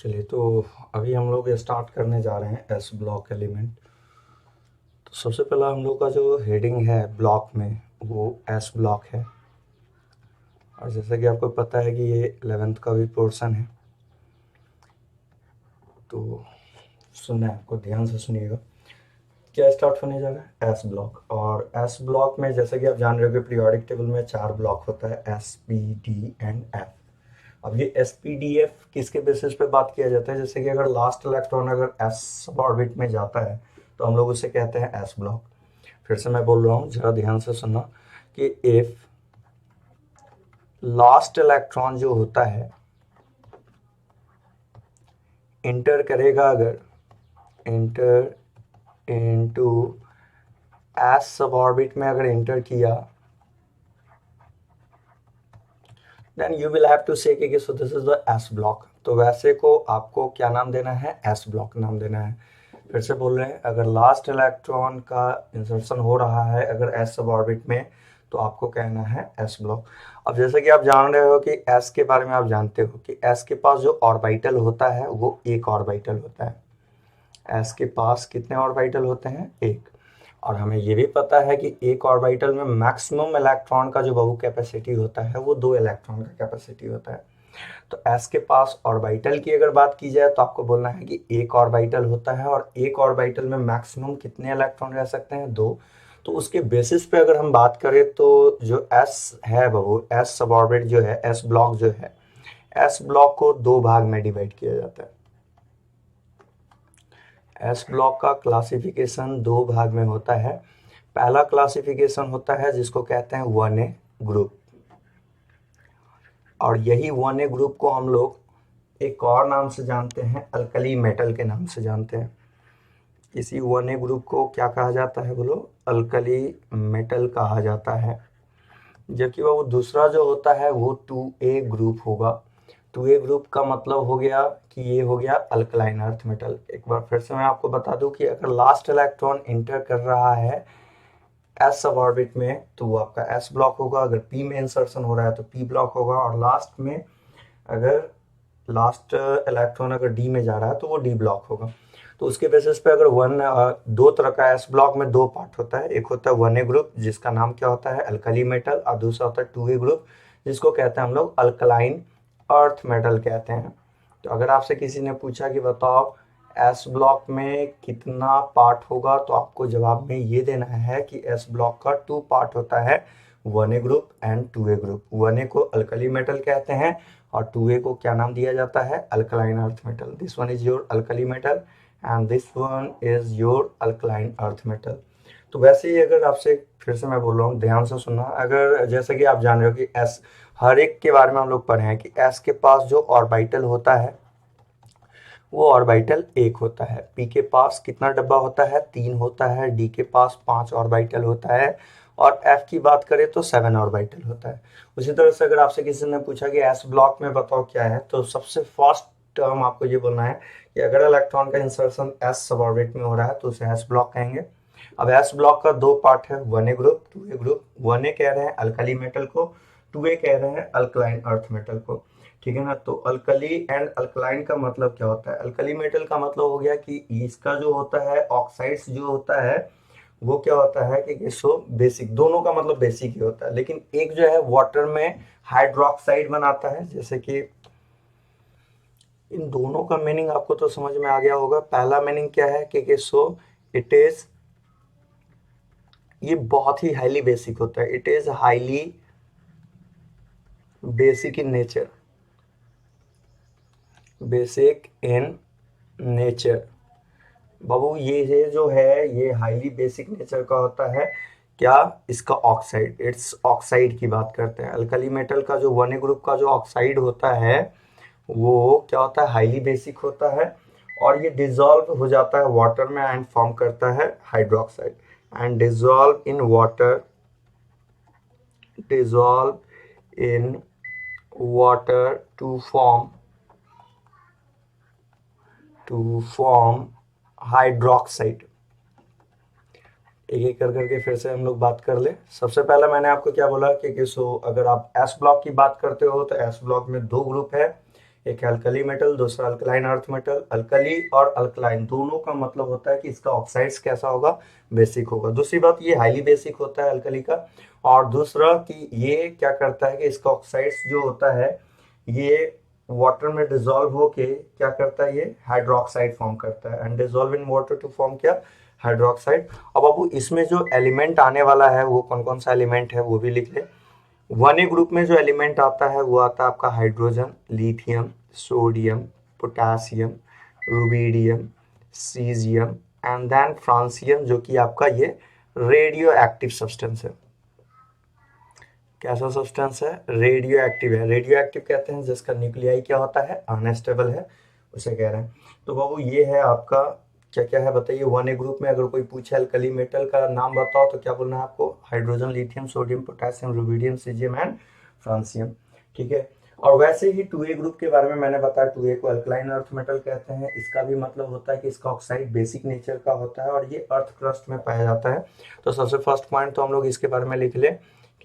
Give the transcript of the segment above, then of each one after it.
चलिए, तो अभी हम लोग स्टार्ट करने जा रहे हैं एस ब्लॉक एलिमेंट। तो सबसे पहला हम लोग का जो हेडिंग है ब्लॉक में वो एस ब्लॉक है। और जैसा कि आपको पता है कि ये 11th का भी पोर्शन है, तो सुनना है आपको, ध्यान से सुनिएगा। क्या स्टार्ट होने जा रहा है? S block. और एस ब्लॉक में जैसा कि आप जान रहे हो कि पीरियोडिक टेबल में 4 ब्लॉक होता है, S, P, D and F. अब ये एस पी डी एफ किसके बेसिस पे बात किया जाता है? जैसे कि अगर लास्ट इलेक्ट्रॉन अगर एस सब ऑर्बिट में जाता है तो हम लोग उसे कहते हैं एस ब्लॉक। फिर से मैं बोल रहा हूँ, जरा ध्यान से सुनना कि इफ लास्ट इलेक्ट्रॉन जो होता है इंटर करेगा, अगर enter into S sub orbit में अगर इंटर किया, then you will have to say कि so this is the S block. तो वैसे को आपको क्या नाम देना है? एस ब्लॉक नाम देना है। फिर से बोल रहे हैं, अगर लास्ट इलेक्ट्रॉन का इंसर्शन हो रहा है अगर एस सब ऑर्बिट में, तो आपको कहना है एस ब्लॉक। अब जैसे कि आप जान रहे हो कि एस के बारे में आप जानते हो कि एस के पास जो ऑर्बिटल होता है वो एक ऑर्बिटल होता है। एस के पास कितने ऑर्बिटल होते हैं? एक। और हमें ये भी पता है कि एक ऑर्बिटल में मैक्सिमम इलेक्ट्रॉन का जो बहु कैपेसिटी होता है वो 2 इलेक्ट्रॉन का कैपेसिटी होता है। तो एस के पास ऑर्बिटल की अगर बात की जाए तो आपको बोलना है कि एक ऑर्बिटल होता है और एक ऑर्बिटल में मैक्सिमम कितने इलेक्ट्रॉन रह सकते हैं? 2। तो उसके बेसिस पे अगर हम बात करें तो जो एस है वो एस सब ऑर्बिट जो है, एस ब्लॉक जो है, एस ब्लॉक को 2 भाग में डिवाइड किया जाता है। एस ब्लॉक का क्लासिफिकेशन 2 भाग में होता है। पहला क्लासिफिकेशन होता है जिसको कहते हैं 1A ग्रुप, और यही 1A ग्रुप को हम लोग एक और नाम से जानते हैं, अल्कली मेटल के नाम से जानते हैं। इसी 1A ग्रुप को क्या कहा जाता है बोलो? अल्कली मेटल कहा जाता है। जबकि वो दूसरा जो होता है वो 2A ग्रुप होगा। 2A ग्रुप का मतलब हो गया कि ये हो गया अल्कलाइन अर्थ मेटल। एक बार फिर से मैं आपको बता दूं कि अगर लास्ट इलेक्ट्रॉन इंटर कर रहा है एस सब ऑर्बिट में तो वो आपका एस ब्लॉक होगा, अगर पी में इंसर्शन हो रहा है तो पी ब्लॉक होगा, और लास्ट में अगर लास्ट इलेक्ट्रॉन अगर डी में जा रहा है तो वो डी ब्लॉक होगा। तो उसके बेसिस पे अगर दो तरह का एस ब्लॉक में 2 पार्ट होता है। एक होता है 1A ग्रुप जिसका नाम क्या होता है? अल्कली मेटल, और दूसरा होता है 2A ग्रुप जिसको कहते हैं हम लोग अल्कलाइन अर्थ मेटल कहते हैं। तो अगर आपसे किसी ने पूछा कि बताओ एस ब्लॉक में कितना पार्ट होगा, तो आपको जवाब में ये देना है कि एस ब्लॉक का 2 पार्ट होता है, 1A group and 2A group. 1A को अल्कली मेटल कहते हैं और 2A को क्या नाम दिया जाता है? Alkaline earth metal. This one is your alkali metal and this one is your alkaline earth metal. तो वैसे ही अगर आपसे फिर से मैं बोल रहा हूँ, ध्यान से सुनना। अगर जैसे कि आप जान रहे हो कि एस, हर एक के बारे में हम लोग पढ़े हैं कि एस के पास जो ऑर्बिटल होता है वो ऑर्बिटल एक होता है। पी के पास कितना डब्बा होता है? 3 होता है। डी के पास 5 ऑर्बिटल होता है, और एफ की बात करें तो 7 ऑर्बिटल होता है। उसी तरह से अगर आपसे किसी ने पूछा कि एस ब्लॉक में बताओ क्या है, तो सबसे फर्स्ट टर्म आपको ये बोलना है कि अगर इलेक्ट्रॉन का इंसर्शन एस सब ऑर्बिट में हो रहा है तो उसे एस ब्लॉक कहेंगे। अब एस ब्लॉक का 2 पार्ट है, 1A group, 2A group. 1A कह रहे हैं अल्कली मेटल को, 2A कह रहे हैं अल्कलाइन अर्थ मेटल को। ठीक है ना? तो अल्कली एंड अल्कलाइन का मतलब क्या होता है? अल्कली मेटल का मतलब हो गया कि इसका जो होता है ऑक्साइड्स जो होता है वो क्या होता है कि सो बेसिक, दोनों का मतलब बेसिक ही होता है, लेकिन एक जो है वाटर में हाइड्रोक्साइड बनाता है। जैसे कि इन दोनों का मीनिंग आपको तो समझ में आ गया होगा। पहला मीनिंग क्या है कि सो इट इज, ये बहुत ही हाईली बेसिक होता है। It is highly basic in nature, basic in nature. बाबू ये जो है ये हाईली बेसिक नेचर का होता है। क्या? इसका ऑक्साइड, इट्स ऑक्साइड की बात करते हैं। अल्कली मेटल का जो 1A ग्रुप का जो ऑक्साइड होता है वो क्या होता है? हाईली बेसिक होता है, और ये डिजॉल्व हो जाता है वाटर में एंड फॉर्म करता है hydroxide, and dissolve in water, dissolve in water to form hydroxide. एक एक कर करके फिर से हम लोग बात कर ले। सबसे पहले मैंने आपको क्या बोला कि सो अगर आप एस ब्लॉक की बात करते हो तो एस ब्लॉक में 2 ग्रुप है, एक अल्कली मेटल, दूसरा अल्कलाइन अर्थ मेटल। अल्कली और अल्कलाइन दोनों का मतलब होता है कि इसका ऑक्साइड्स कैसा होगा, बेसिक होगा। दूसरी बात, ये हाईली बेसिक होता है अल्कली का। और दूसरा कि ये क्या करता है कि इसका ऑक्साइड्स जो होता है ये वाटर में डिजोल्व होके क्या करता है, ये हाइड्रोक्साइड फॉर्म करता है, and dissolve in water to form क्या, हाइड्रोक्साइड। अब बाबू इसमें जो एलिमेंट आने वाला है वो कौन कौन सा एलिमेंट है वो भी लिख ले। 1A ग्रुप में जो एलिमेंट आता है वो आता है आपका hydrogen, lithium, sodium, potassium, rubidium, caesium and then francium, जो कि आपका ये रेडियो एक्टिव सब्सटेंस है। कैसा सब्सटेंस है, रेडियो एक्टिव है। रेडियो एक्टिव कहते हैं जिसका न्यूक्लियाई क्या होता है, अनस्टेबल है, उसे कह रहे हैं। तो बाबू ये है आपका क्या क्या है बताइए। 1A ग्रुप में अगर कोई पूछे अल्कली मेटल का नाम बताओ तो क्या बोलना है आपको, hydrogen, lithium, sodium, potassium, rubidium, caesium and francium. ठीक है। और वैसे ही 2A ग्रुप के बारे में मैंने बताया, 2A को अल्कलाइन अर्थ मेटल कहते हैं। इसका भी मतलब होता है कि इसका ऑक्साइड बेसिक नेचर का होता है और ये अर्थ क्रस्ट में पाया जाता है। तो सबसे फर्स्ट पॉइंट तो हम लोग इसके बारे में लिख ले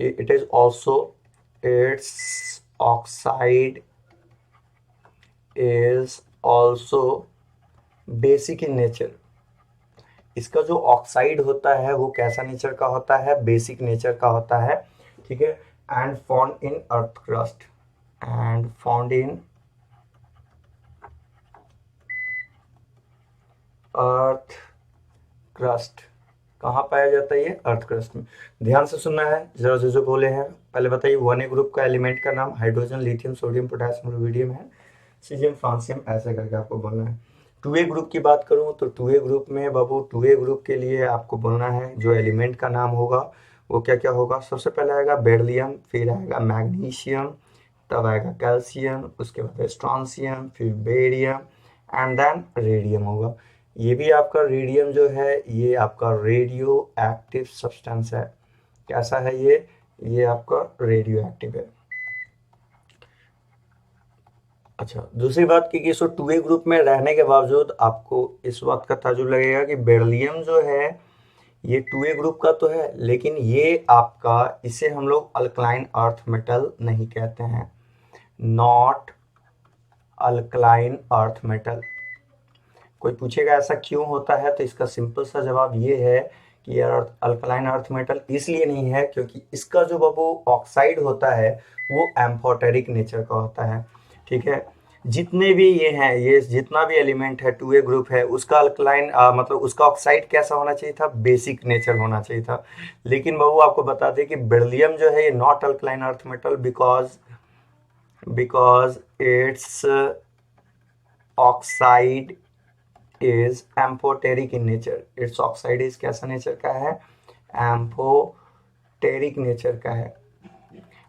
कि it is also, it's oxide is also basic in nature. इसका जो ऑक्साइड होता है वो कैसा नेचर का होता है, बेसिक नेचर का होता है। ठीक है। And found in earth crust, and found in earth crust. कहाँ पाया जाता है ये, अर्थ क्रस्ट में। ध्यान से सुनना है जरा, जो बोले हैं पहले बताइए। 1A ग्रुप का एलिमेंट का नाम hydrogen, lithium, sodium, potassium, rubidium है, सीजियम, फ्रांसियम, ऐसे करके आपको बोलना है। 2A ग्रुप की बात करूं तो 2A ग्रुप में बाबू 2A ग्रुप के लिए आपको बोलना है जो एलिमेंट का नाम होगा वो क्या क्या होगा। सबसे पहले आएगा बेरिलियम, फिर आएगा मैग्नीशियम, तब आएगा कैल्शियम, उसके बाद स्ट्रॉन्सियम, फिर बेरियम एंड देन रेडियम होगा। ये भी आपका रेडियम जो है ये आपका रेडियो एक्टिव सब्सटेंस है। कैसा है ये आपका रेडियो एक्टिव है। अच्छा, दूसरी बात की कि 2A ग्रुप में रहने के बावजूद आपको इस बात का ताजुब लगेगा कि बेरिलियम जो है ये 2A ग्रुप का तो है, लेकिन ये आपका, इसे हम लोग अल्कलाइन अर्थ मेटल नहीं कहते हैं, नॉट अल्कलाइन अर्थ मेटल। कोई पूछेगा ऐसा क्यों होता है तो इसका सिंपल सा जवाब ये है कि यार अल्कलाइन अर्थ मेटल इसलिए नहीं है क्योंकि इसका जो बाबू ऑक्साइड होता है वो एम्फोटेरिक नेचर का होता है। ठीक है। जितने भी ये हैं, ये जितना भी एलिमेंट है 2A ग्रुप है उसका अल्कलाइन मतलब उसका ऑक्साइड कैसा होना चाहिए था, बेसिक नेचर होना चाहिए था। लेकिन बाबू आपको बता दें कि बेरिलियम जो है ये not alkaline earth metal because it's oxide is amphoteric in nature. It's oxide is कैसा नेचर का है, एम्फोटेरिक नेचर का है।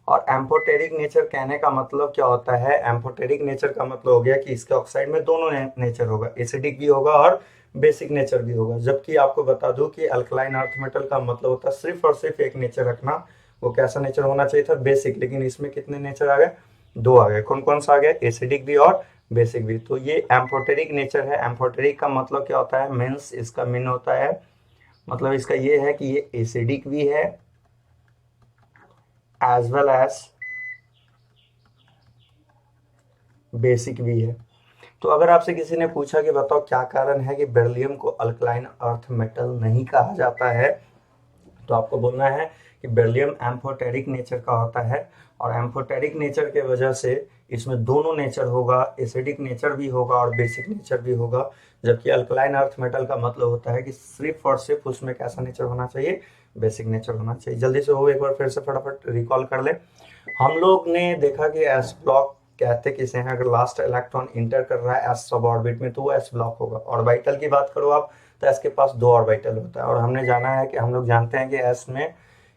और एम्फोटेरिक नेचर कहने का मतलब क्या होता है, एम्फोटेरिक नेचर का मतलब हो गया कि इसके ऑक्साइड में दोनों नेचर होगा, एसिडिक भी होगा और बेसिक नेचर भी होगा। जबकि आपको बता दूं कि अल्कलाइन अर्थ मेटल का मतलब होता है सिर्फ और सिर्फ एक नेचर रखना। वो कैसा नेचर होना चाहिए था, बेसिक। लेकिन इसमें कितने नेचर आ गए, दो आ गए। कौन कौन सा आ गया, एसिडिक भी और बेसिक भी। तो ये एम्फोटेरिक नेचर है। एम्फोटेरिक का मतलब क्या होता है, मीन्स इसका मीन होता है, मतलब इसका ये है कि ये एसिडिक भी है एज वेल एज बेसिक भी है। तो अगर आपसे किसी ने पूछा कि बताओ क्या कारण है कि बेरिलियम को अल्कलाइन अर्थ मेटल नहीं कहा जाता है, तो आपको बोलना है कि बेरिलियम एम्फोटेरिक नेचर का होता है। और एम्फोटेरिक नेचर के वजह से इसमें दोनों नेचर होगा, एसिडिक नेचर भी होगा और बेसिक नेचर भी होगा। जबकि अल्कलाइन अर्थ मेटल का मतलब होता है कि सिर्फ और सिर्फ उसमें कैसा नेचर होना चाहिए, बेसिक नेचर होना चाहिए। जल्दी से हो एक बार फिर से फटाफट रिकॉल कर ले। हम लोग ने देखा कि एस ब्लॉक कहते किसे हैं, अगर लास्ट इलेक्ट्रॉन इंटर कर रहा है एस सब ऑर्बिट में तो वो एस ब्लॉक होगा। ऑर्बिटल की बात करो आप तो एस के पास दो ऑर्बिटल होता है। और हमने जाना है कि हम लोग जानते हैं कि एस में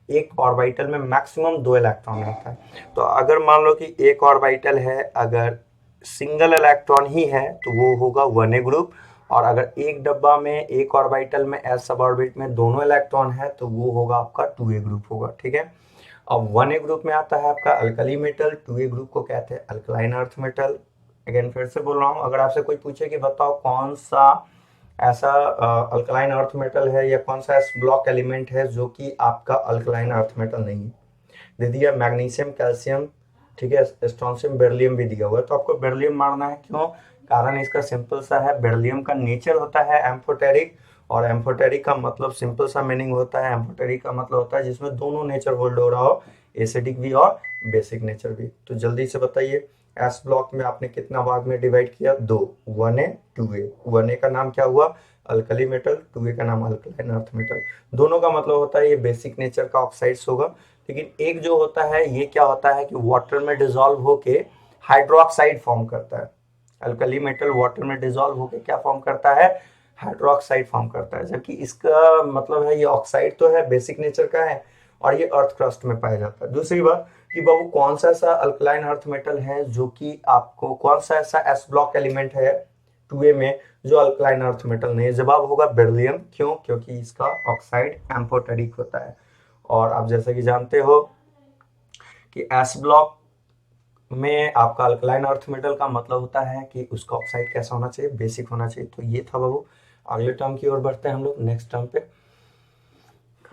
एक ऑर्बिटल में मैक्सिमम दो इलेक्ट्रॉन रहता है। तो अगर मान लो कि एक ऑर्बिटल है, अगर सिंगल इलेक्ट्रॉन ही है तो वो होगा 1A ग्रुप। और अगर एक डब्बा में एक ऑर्बिटल में एस सब ऑर्बिट में दोनों इलेक्ट्रॉन है तो वो होगा आपका 2A ग्रुप होगा। ठीक है। अब 1A ग्रुप में आता है आपका अल्कली मेटल, 2A ग्रुप को कहते हैं अल्कलाइन अर्थ मेटल। अगेन फिर से बोल रहा हूँ, अगर आपसे कोई पूछे कि बताओ कौन सा ऐसा अल्कलाइन अर्थ मेटल है या कौन सा ब्लॉक एलिमेंट है जो कि आपका अल्कलाइन अर्थ मेटल नहीं है, दे दिया मैग्नीशियम, कैल्शियम, ठीक है, स्ट्रोंशियम बेरिलियम भी दिया हुआ है, तो आपको बेरिलियम मारना है। क्यों? कारण इसका सिंपल सा है, बेरिलियम का नेचर होता है एम्फोटेरिक, और एम्फोटेरिक का मतलब सिंपल सा मीनिंग होता है, एम्फोटेरिक का मतलब होता है जिसमें दोनों नेचर होल्ड हो रहा हो, एसिडिक भी और बेसिक नेचर भी। तो जल्दी से बताइए, एस ब्लॉक में आपने कितना भाग में डिवाइड किया? 2, 1A 2A। 1A का नाम क्या हुआ? अल्कली मेटल, 2A का नाम अल्कलाइन अर्थ मेटल। दोनों का मतलब होता है ये बेसिक नेचर का ऑक्साइड्स होगा। लेकिन एक जो होता है ये क्या होता है कि वाटर में डिजोल्व होके हाइड्रोक्साइड फॉर्म करता है। अल्कली मेटल वाटर में डिजोल्व होके क्या फॉर्म करता है? हाइड्रोक्साइड फॉर्म करता है। जबकि इसका मतलब है ये ऑक्साइड तो है, बेसिक नेचर का है, और ये अर्थ क्रस्ट में पाया जाता है। दूसरी बात कि बाबू कौन सा ऐसा अल्कलाइन अर्थ मेटल है जो कि आपको, कौन सा ऐसा एस ब्लॉक एलिमेंट है 2A में जो अल्कलाइन अर्थ मेटल नहीं है? जवाब होगा बेरिलियम। क्यों? क्योंकि इसका ऑक्साइड एम्फोटेरिक होता है। और आप जैसे कि जानते हो कि एस ब्लॉक में आपका अल्कलाइन अर्थ मेटल का मतलब होता है कि उसका ऑक्साइड कैसा होना चाहिए? बेसिक होना चाहिए। तो ये था बाबू। अगले टर्म की ओर बढ़ते हैं हम लोग, नेक्स्ट टर्म पे।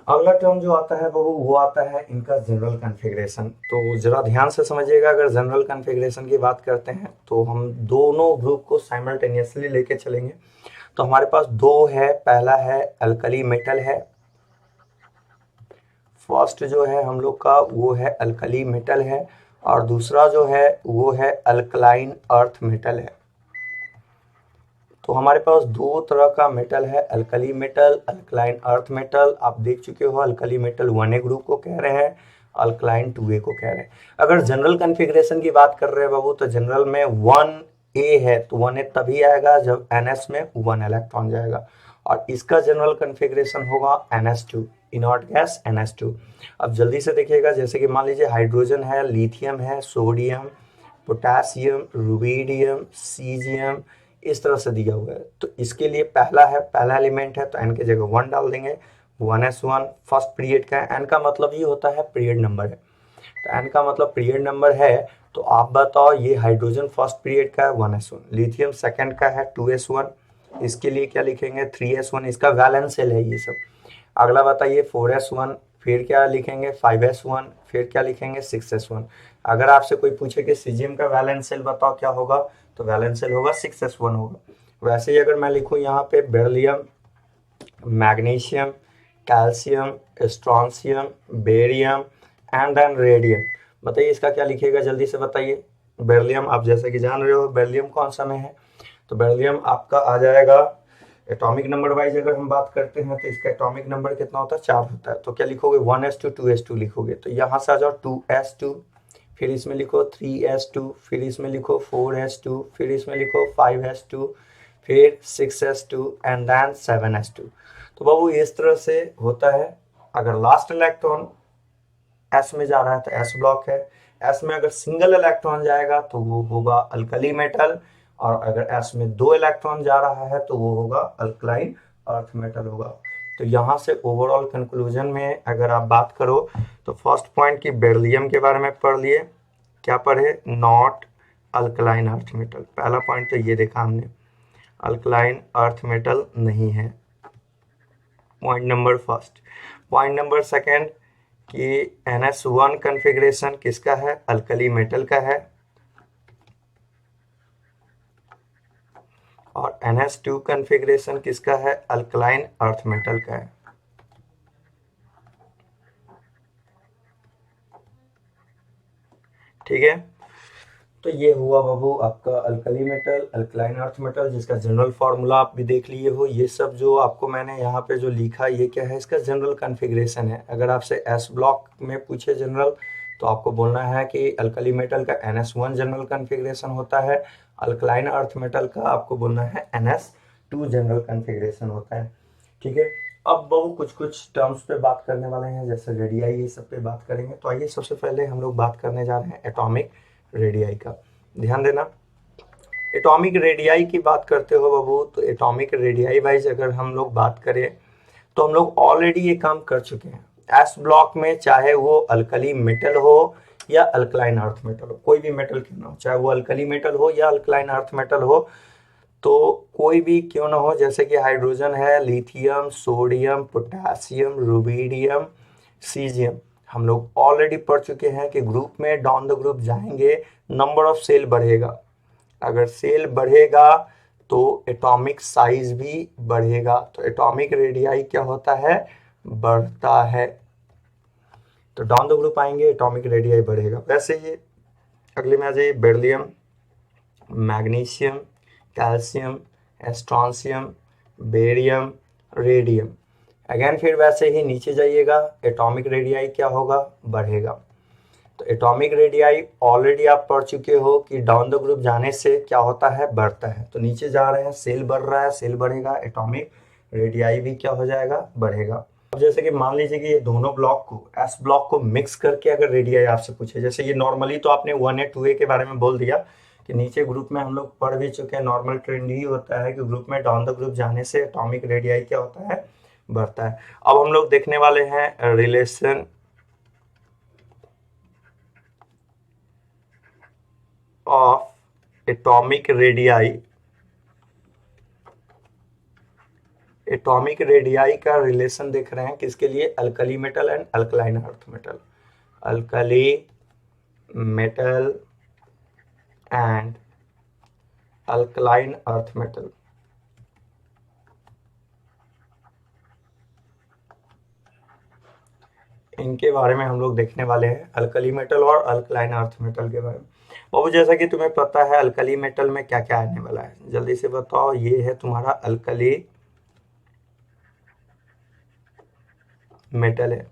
अगला टर्म जो आता है बाबू वो आता है इनका जनरल कॉन्फ़िगरेशन। तो जरा ध्यान से समझिएगा, अगर जनरल कॉन्फ़िगरेशन की बात करते हैं तो हम दोनों ग्रुप को साइमल्टेनियसली लेके चलेंगे। तो हमारे पास दो है, पहला है अल्कली मेटल है, फर्स्ट जो है हम लोग का वो है अल्कली मेटल है, और दूसरा जो है वो है अल्कलाइन अर्थ मेटल है। तो हमारे पास दो तरह का मेटल है, alkali metal, alkaline earth metal. आप देख चुके हो अल्कली मेटल 1A ग्रुप को कह रहे हैं, अल्कलाइन 2A को कह रहे हैं। अगर जनरल कॉन्फ़िगरेशन की बात कर रहे हैं बाबू, तो जनरल में 1A है तो 1A तभी आएगा जब NS में 1 इलेक्ट्रॉन जाएगा, और इसका जनरल कॉन्फ़िगरेशन होगा NS2, इनर्ट गैस NS2। अब जल्दी से देखिएगा, जैसे कि मान लीजिए हाइड्रोजन है, लिथियम है, सोडियम, पोटासियम, रुबीडियम, सीजियम, इस तरह से दिया हुआ है। तो इसके लिए पहला है, पहला एलिमेंट है तो n की जगह 1 डाल देंगे। 1s1 फर्स्ट पीरियड का है, n का मतलब ये होता है पीरियड नंबर है, तो n का मतलब पीरियड नंबर है। तो आप बताओ ये हाइड्रोजन फर्स्ट पीरियड का है 1s1, लिथियम सेकंड का है 2s1, इसके लिए क्या लिखेंगे? 3s1, इसका वैलेंस सेल है ये सब। अगला बताइए 4s1, फिर क्या लिखेंगे? 5s1, फिर क्या लिखेंगे? 6s1। अगर आपसे कोई पूछे कि सीजियम का वैलेंस सेल बताओ क्या होगा, तो वैलेंस सेल होगा 6s1 होगा। वैसे ही अगर मैं लिखूं यहाँ पे beryllium, magnesium, calcium, strontium, barium and then radium, बताइए इसका क्या लिखिएगा? जल्दी से बताइए। बेरिलियम आप जैसे कि जान रहे हो बेरिलियम कौन सा में है, तो बेरिलियम आपका आ जाएगा एटॉमिक नंबर वाइज। अगर हम बात करते हैं तो इसका एटॉमिक नंबर कितना होता है? 4 होता है। तो क्या लिखोगे? 1s2 2s2 लिखोगे। तो यहाँ से आ जाओ 2s2, फिर इसमें लिखो 3s2, फिर इसमें लिखो 4s2, फिर इसमें लिखो 5s2, फिर 6s2 एंड देन 7s2। तो बाबू इस तरह से होता है। अगर लास्ट इलेक्ट्रॉन एस में जा रहा है तो एस ब्लॉक है, एस में अगर सिंगल इलेक्ट्रॉन जाएगा तो वो होगा अल्कली मेटल, और अगर एस में 2 इलेक्ट्रॉन जा रहा है तो वो होगा अल्कलाइन अर्थ मेटल होगा। तो यहाँ से ओवरऑल कंक्लूजन में अगर आप बात करो तो फर्स्ट पॉइंट की बेरिलियम के बारे में पढ़ लिए, क्या पढ़े? Not alkaline earth metal. पहला पॉइंट तो ये देखा हमने, अल्कलाइन अर्थ मेटल नहीं है, point number first. Point number second कि NS1 कॉन्फ़िगरेशन किसका है? अल्कली मेटल का है, और NS2 कॉन्फ़िगरेशन किसका है? अल्कलाइन अर्थ मेटल का है। ठीक है, तो ये हुआ बाबू आपका alkali metal, alkaline earth metal, जिसका जनरल फार्मूला आप भी देख लिए हो। ये सब जो आपको मैंने यहाँ पे जो लिखा ये क्या है? इसका जनरल कॉन्फ़िगरेशन है। अगर आपसे एस ब्लॉक में पूछे जनरल, तो आपको बोलना है कि अल्कली मेटल का NS1 जनरल कॉन्फ़िगरेशन होता है, अल्कलाइन अर्थ मेटल का आपको बोलना है NS2 जनरल कॉन्फ़िगरेशन होता है। ठीक है, अब बहु कुछ कुछ टर्म्स पे बात करने वाले हैं, जैसे रेडियाई, ये सब पे बात करेंगे। तो आइए सबसे पहले हम लोग बात करने जा रहे हैं एटॉमिक रेडियाई का। ध्यान देना, एटॉमिक रेडियाई की बात करते हो बाबू, तो एटॉमिक रेडियाई वाइज अगर हम लोग बात करें तो हम लोग ऑलरेडी ये काम कर चुके हैं। एस ब्लॉक में चाहे वो अल्कली मेटल हो या अल्कलाइन अर्थ मेटल हो, कोई भी मेटल क्यों ना हो, चाहे वो अल्कली मेटल हो या अल्कलाइन अर्थ मेटल हो, तो कोई भी क्यों ना हो, जैसे कि हाइड्रोजन है, lithium, sodium, potassium, rubidium, caesium, हम लोग ऑलरेडी पढ़ चुके हैं कि ग्रुप में डाउन द ग्रुप जाएंगे, नंबर ऑफ सेल बढ़ेगा। अगर सेल बढ़ेगा तो एटॉमिक साइज भी बढ़ेगा, तो एटॉमिक रेडियाई क्या होता है, बढ़ता है। तो डाउन द ग्रुप आएंगे, एटॉमिक रेडियाई बढ़ेगा। वैसे ही अगले में आ जाइए, beryllium, magnesium, calcium, strontium, barium, radium. Again फिर वैसे ही नीचे जाइएगा, एटॉमिक रेडियाई क्या होगा, बढ़ेगा। तो एटॉमिक रेडियाई ऑलरेडी आप पढ़ चुके हो कि डाउन द ग्रुप जाने से क्या होता है, बढ़ता है। तो नीचे जा रहे हैं, सेल बढ़ रहा है, सेल बढ़ेगा, एटॉमिक रेडियाई भी क्या हो जाएगा, बढ़ेगा। अब जैसे कि मान लीजिए कि ये दोनों ब्लॉक को, एस ब्लॉक को मिक्स करके अगर रेडियाई आपसे पूछे, जैसे ये नॉर्मली तो आपने 1A 2A के बारे में बोल दिया कि नीचे ग्रुप में हम लोग पढ़ भी चुके हैं, नॉर्मल ट्रेंड ही होता है कि ग्रुप में डाउन द ग्रुप जाने से एटॉमिक रेडियाई क्या होता है, बढ़ता है। अब हम लोग देखने वाले हैं relation of atomic radii. Atomic radii का रिलेशन देख रहे हैं किसके लिए, alkali metal and alkaline earth metal. Alkali metal and alkaline earth metal. इनके बारे में हम लोग देखने वाले हैं, अल्कली मेटल और अल्कलाइन अर्थ मेटल के बारे में। बाबू जैसा कि तुम्हें पता है अल्कली मेटल में क्या क्या आने वाला है, जल्दी से बताओ। ये है तुम्हारा अल्कली मेटल है,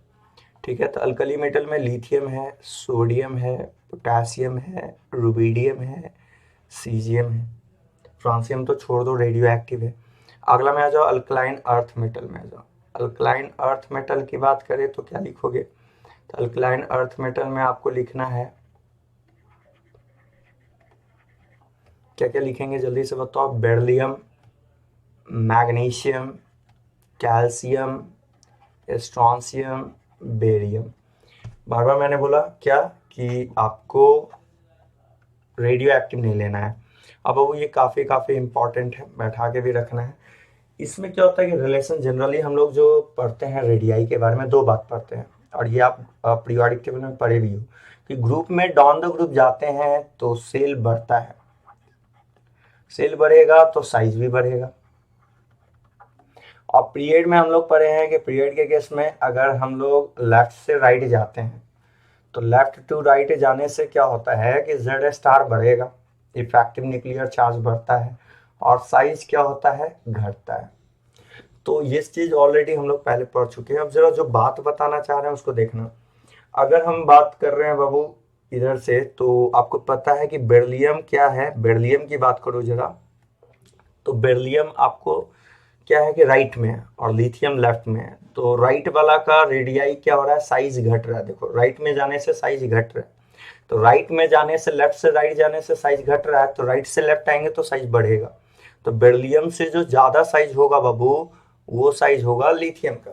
ठीक है। तो अल्कली मेटल में लिथियम है, सोडियम है, पोटासियम है, रुबिडियम है, सीजियम है। फ्रांसियम तो छोड़ दो, रेडियो एक्टिव है। अगला में आ जाओ, अल्कलाइन अर्थ मेटल में आ जाओ। अल्कलाइन अर्थ मेटल की बात करें तो क्या लिखोगे, तो अल्कलाइन अर्थ मेटल में आपको लिखना है, क्या क्या लिखेंगे जल्दी से बताओ। Beryllium, magnesium, calcium, strontium, barium. बार बार मैंने बोला क्या कि आपको रेडियो एक्टिव नहीं लेना है। अब वो ये काफ़ी इंपॉर्टेंट है, बैठा के भी रखना है। इसमें क्या होता है कि रिलेशन जनरली हम लोग जो पढ़ते हैं रेडियाई के बारे में, दो बात पढ़ते हैं, और ये आप पीरियोडिक टेबल में पढ़े भी हो कि ग्रुप में डाउन द ग्रुप जाते हैं तो सेल बढ़ता है, सेल बढ़ेगा तो साइज भी बढ़ेगा। और पीरियड में हम लोग पढ़े हैं कि पीरियड के केस में अगर हम लोग लेफ्ट से राइट जाते हैं तो लेफ्ट टू राइट जाने से क्या होता है कि जेड स्टार बढ़ेगा, इफेक्टिव न्यूक्लियर चार्ज बढ़ता है, और साइज क्या होता है, घटता है। तो ये चीज ऑलरेडी हम लोग पहले पढ़ चुके हैं। अब जरा जो बात बताना चाह रहे हैं उसको देखना। अगर हम बात कर रहे हैं बाबू इधर से, तो आपको पता है कि बेरिलियम क्या है, बेरिलियम की बात करो जरा, तो बेरिलियम आपको क्या है कि राइट में है और लिथियम लेफ्ट में है। तो राइट वाला का रेडियाई क्या हो रहा है, साइज घट रहा है। देखो राइट में जाने से साइज घट रहा है, तो राइट में जाने से, लेफ्ट से राइट जाने से साइज घट रहा है, तो राइट से लेफ्ट आएंगे तो साइज बढ़ेगा। तो बेरिलियम से जो ज्यादा साइज होगा बाबू, वो साइज होगा लिथियम का।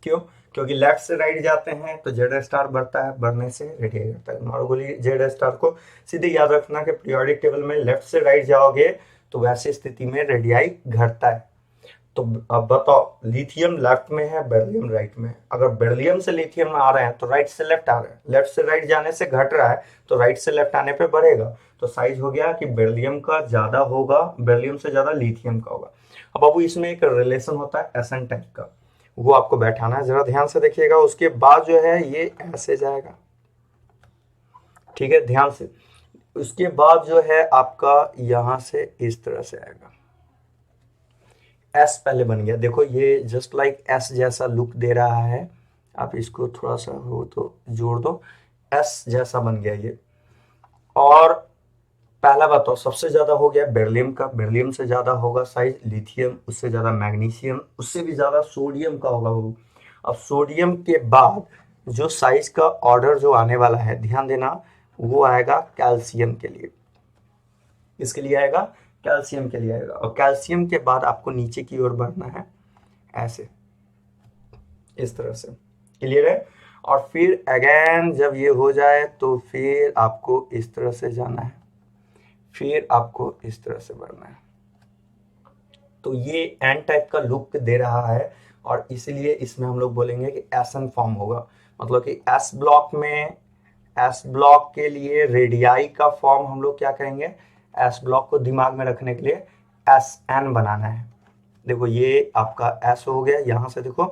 क्यों, क्योंकि लेफ्ट से राइट जाते हैं तो जेड स्टार बढ़ता है, बढ़ने से रेडियाई घटता है। नॉर्मली जेड स्टार को सीधे याद रखना कि पीरियोडिक टेबल में लेफ्ट से राइट जाओगे तो वैसी स्थिति में रेडियाई घटता है। तो अब बताओ, लिथियम लेफ्ट में है, बेरिलियम राइट में है। अगर बेरिलियम से लिथियम में आ रहे हैं तो राइट से लेफ्ट आ रहे हैं, लेफ्ट से राइट जाने से घट रहा है, तो राइट से लेफ्ट आने पे बढ़ेगा। तो साइज हो गया कि बेरिलियम का ज्यादा होगा, बेरिलियम से ज्यादा लिथियम का होगा। अब बाबू इसमें एक रिलेशन होता है एसन टाइप का, वो आपको बैठाना है, जरा ध्यान से देखिएगा। उसके बाद जो है ये ऐसे जाएगा, ठीक है, ध्यान से। उसके बाद जो है आपका यहां से इस तरह से आएगा, एस पहले बन गया। देखो ये जस्ट लाइक एस जैसा लुक दे रहा है, आप इसको थोड़ा सा हो तो जोड़ दो, एस जैसा बन गया ये। और पहला बताओ, सबसे ज्यादा हो गया बेरिलियम का, बेरिलियम से ज्यादा होगा साइज लिथियम, उससे ज्यादा मैग्नीशियम, उससे भी ज्यादा सोडियम का होगा वो। अब सोडियम के बाद जो साइज का ऑर्डर जो आने वाला है, ध्यान देना, वो आएगा कैल्शियम के लिए। किसके लिए आएगा, कैल्शियम के लिए आएगा। और कैल्शियम के बाद आपको नीचे की ओर बढ़ना है ऐसे, इस तरह से, क्लियर है। और फिर अगेन जब ये हो जाए तो फिर आपको इस तरह से जाना है, फिर आपको इस तरह से बढ़ना है। तो ये एन टाइप का लुक दे रहा है, और इसलिए इसमें हम लोग बोलेंगे कि एसन फॉर्म होगा। मतलब कि एस ब्लॉक के लिए रेडियाई का फॉर्म हम लोग क्या कहेंगे, एस ब्लॉक को दिमाग में रखने के लिए SN बनाना है। देखो ये आपका S हो गया, यहां से देखो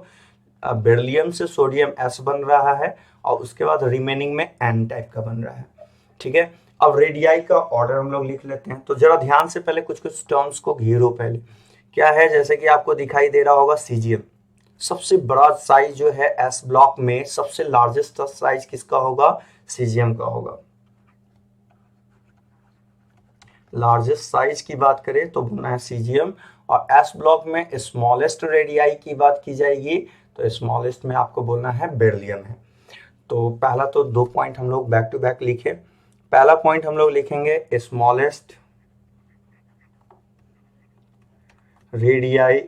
बेरिलियम से सोडियम S बन रहा है और उसके बाद रिमेनिंग में N टाइप का बन रहा है। ठीक है, अब रेडियाई का ऑर्डर हम लोग लिख लेते हैं। तो जरा ध्यान से पहले कुछ कुछ टर्म्स को घेरो पहले। क्या है, जैसे कि आपको दिखाई दे रहा होगा सीजीएम, सबसे बड़ा साइज जो है एस ब्लॉक में, सबसे लार्जेस्ट साइज किसका होगा, सीजीएम का होगा। लार्जेस्ट साइज की बात करें तो बोलना है सीजीएम, और एस ब्लॉक में स्मॉलेस्ट रेडियाई की बात की जाएगी तो स्मॉलेस्ट में आपको बोलना है बेरिलियम है। तो पहला तो 2 पॉइंट हम लोग बैक टू बैक लिखे। पहला पॉइंट हम लोग लिखेंगे स्मॉलेस्ट रेडियाई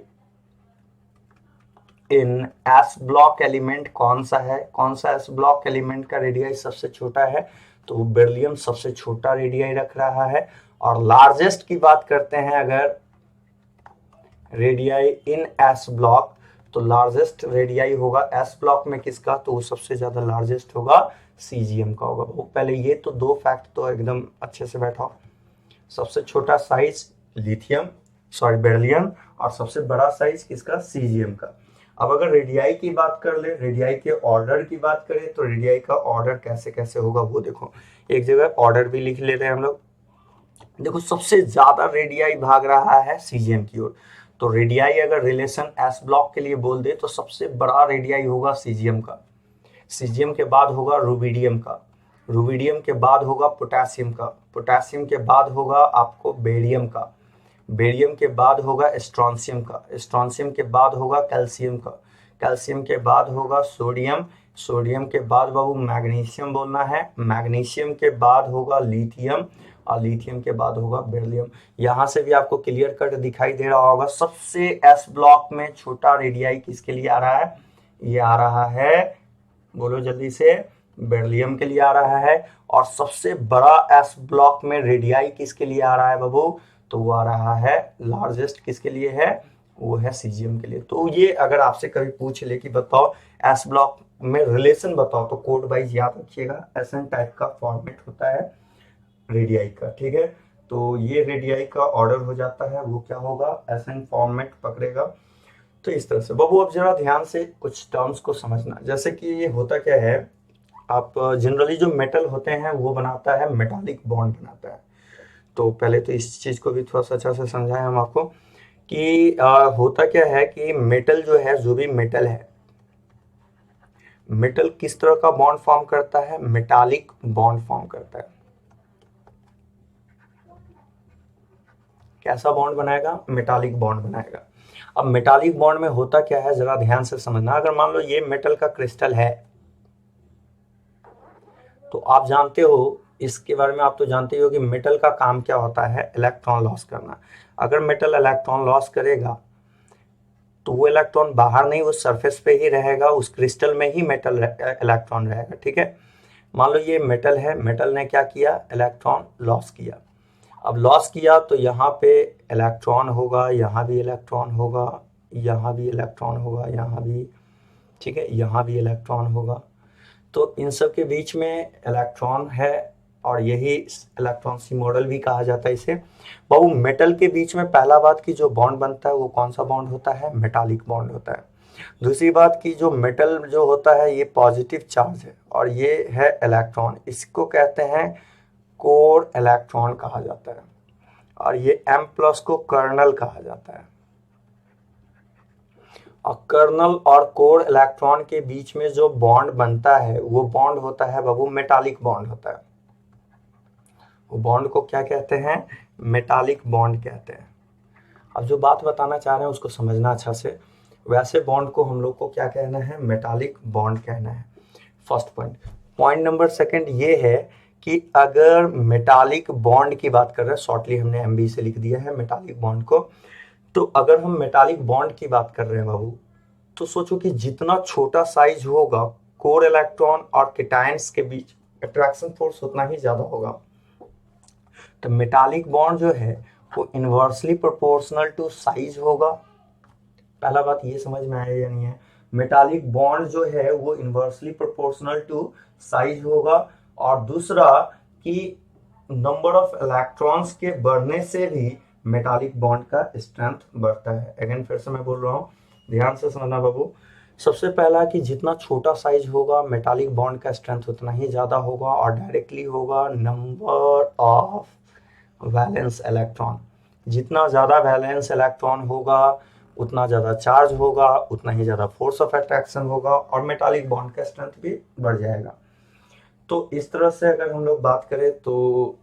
इन एस ब्लॉक एलिमेंट कौन सा है, कौन सा एस ब्लॉक एलिमेंट का रेडियाई सबसे छोटा है, तो बेरिलियम सबसे छोटा रेडियाई रख रहा है। और लार्जेस्ट की बात करते हैं अगर रेडियाई इन एस ब्लॉक, तो लार्जेस्ट रेडियाई होगा एस ब्लॉक में किसका, तो वो सबसे ज्यादा लार्जेस्ट होगा सीजीएम का होगा। वो पहले ये तो 2 फैक्ट तो एकदम अच्छे से बैठा, सबसे छोटा साइज बेरिलियम, और सबसे बड़ा साइज किसका, सीजीएम का। अब अगर रेडियाई की बात कर ले, रेडियाई के ऑर्डर की बात करें तो रेडियाई का ऑर्डर कैसे कैसे होगा वो देखो, एक जगह ऑर्डर भी लिख ले रहे हैं हम लोग। देखो सबसे ज्यादा रेडियाई भाग रहा है सीजीएम की ओर, तो रेडियाई अगर रिलेशन एस ब्लॉक के लिए बोल दे तो सबसे बड़ा रेडियाई होगा सीजीएम का। सीजीएम के बाद होगा रुबिडियम का, रुबिडियम के बाद होगा पोटेशियम का, पोटेशियम के बाद होगा आपको बेरियम का, बेरियम के बाद होगा स्ट्रॉन्शियम का, स्ट्रॉन्शियम के बाद होगा कैल्शियम का, कैल्शियम के बाद होगा सोडियम, सोडियम के बाद बाबू मैग्नीशियम बोलना है, मैग्नीशियम के बाद होगा लिथियम, और लिथियम के बाद होगा बेरिलियम। यहां से भी आपको क्लियर कट दिखाई दे रहा होगा सबसे एस ब्लॉक में छोटा रेडियाई किसके लिए आ रहा है, ये आ रहा है, बोलो जल्दी से, बेरिलियम के लिए आ रहा है। और सबसे बड़ा एस ब्लॉक में रेडियाई किसके लिए आ रहा है बाबू, तो वो आ रहा है लार्जेस्ट किसके लिए है, वो है सीजीएम के लिए। तो ये अगर आपसे कभी पूछ ले कि बताओ एस ब्लॉक में रिलेशन बताओ, तो कोड वाइज याद रखिएगा, एसएन टाइप का फॉर्मेट होता है रेडियाई का। ठीक है, तो ये रेडियाई का ऑर्डर हो जाता है, वो क्या होगा, एसएन फॉर्मेट पकड़ेगा। तो इस तरह से बाबू अब जरा ध्यान से कुछ टर्म्स को समझना, जैसे कि ये होता क्या है, आप जनरली जो मेटल होते हैं वो बनाता है मेटालिक बॉन्ड बनाता है। तो पहले तो इस चीज को भी थोड़ा सा अच्छा से समझाएं हम आपको कि होता क्या है कि मेटल जो है, जो भी मेटल है, मेटल किस तरह का बॉन्ड फॉर्म करता है, मेटालिक बॉन्ड फॉर्म करता है। कैसा बॉन्ड बनाएगा, मेटालिक बॉन्ड बनाएगा। अब मेटालिक बॉन्ड में होता क्या है जरा ध्यान से समझना, अगर मान लो ये मेटल का क्रिस्टल है, तो आप जानते हो इसके बारे में, आप तो जानते हो कि मेटल का काम क्या होता है, इलेक्ट्रॉन लॉस करना। अगर मेटल इलेक्ट्रॉन लॉस करेगा तो वो इलेक्ट्रॉन बाहर नहीं, वो सरफेस पे ही रहेगा, उस क्रिस्टल में ही मेटल इलेक्ट्रॉन रहेगा। ठीक है, मान लो ये मेटल है, मेटल ने क्या किया, इलेक्ट्रॉन लॉस किया। अब लॉस किया तो यहाँ पे इलेक्ट्रॉन होगा, यहाँ भी इलेक्ट्रॉन होगा, यहाँ भी इलेक्ट्रॉन होगा, यहाँ भी, ठीक है, यहाँ भी इलेक्ट्रॉन होगा। तो इन सब के बीच में इलेक्ट्रॉन है, और यही इलेक्ट्रॉन सी मॉडल भी कहा जाता है इसे। बाबू मेटल के बीच में पहला बात की जो बॉन्ड बनता है वो कौन सा बॉन्ड होता है, मेटालिक बॉन्ड होता है। दूसरी बात की जो मेटल जो होता है ये पॉजिटिव चार्ज है, और ये है इलेक्ट्रॉन, इसको कहते हैं कोर इलेक्ट्रॉन कहा जाता है, और ये M+ को कर्नल कहा जाता है। और कर्नल और कोर इलेक्ट्रॉन के बीच में जो बॉन्ड बनता है वो बॉन्ड होता है बाबू मेटालिक बॉन्ड होता है। वो बॉन्ड को क्या कहते हैं, मेटालिक बॉन्ड कहते हैं। अब जो बात बताना चाह रहे हैं उसको समझना अच्छा से, वैसे बॉन्ड को हम लोग को क्या कहना है, मेटालिक बॉन्ड कहना है। First point. Point number second ये है कि अगर मेटालिक बॉन्ड की बात कर रहे हैं, शॉर्टली हमने MB से लिख दिया है मेटालिक बॉन्ड को, तो अगर हम मेटालिक बॉन्ड की बात कर रहे हैं बाबू, तो सोचो कि जितना छोटा साइज होगा कोर इलेक्ट्रॉन और केटायंस के बीच अट्रैक्शन फोर्स उतना ही ज्यादा होगा। तो मेटालिक बॉन्ड जो है वो इनवर्सली प्रोपोर्शनल टू साइज होगा। पहला बात ये समझ में आया या नहीं है, मेटालिक बॉन्ड जो है वो इन्वर्सली प्रोपोर्शनल टू साइज होगा, और दूसरा कि नंबर ऑफ इलेक्ट्रॉन्स के बढ़ने से भी मेटालिक बॉन्ड का स्ट्रेंथ बढ़ता है। अगेन फिर से मैं बोल रहा हूँ, ध्यान से समझना बाबू। सबसे पहला कि जितना छोटा साइज होगा मेटालिक बॉन्ड का स्ट्रेंथ उतना ही ज़्यादा होगा, और डायरेक्टली होगा नंबर ऑफ वैलेंस इलेक्ट्रॉन। जितना ज़्यादा वैलेंस इलेक्ट्रॉन होगा उतना ज़्यादा चार्ज होगा, उतना ही ज़्यादा फोर्स ऑफ अट्रैक्शन होगा, और मेटालिक बॉन्ड का स्ट्रेंथ भी बढ़ जाएगा। तो इस तरह से अगर हम लोग बात करें तो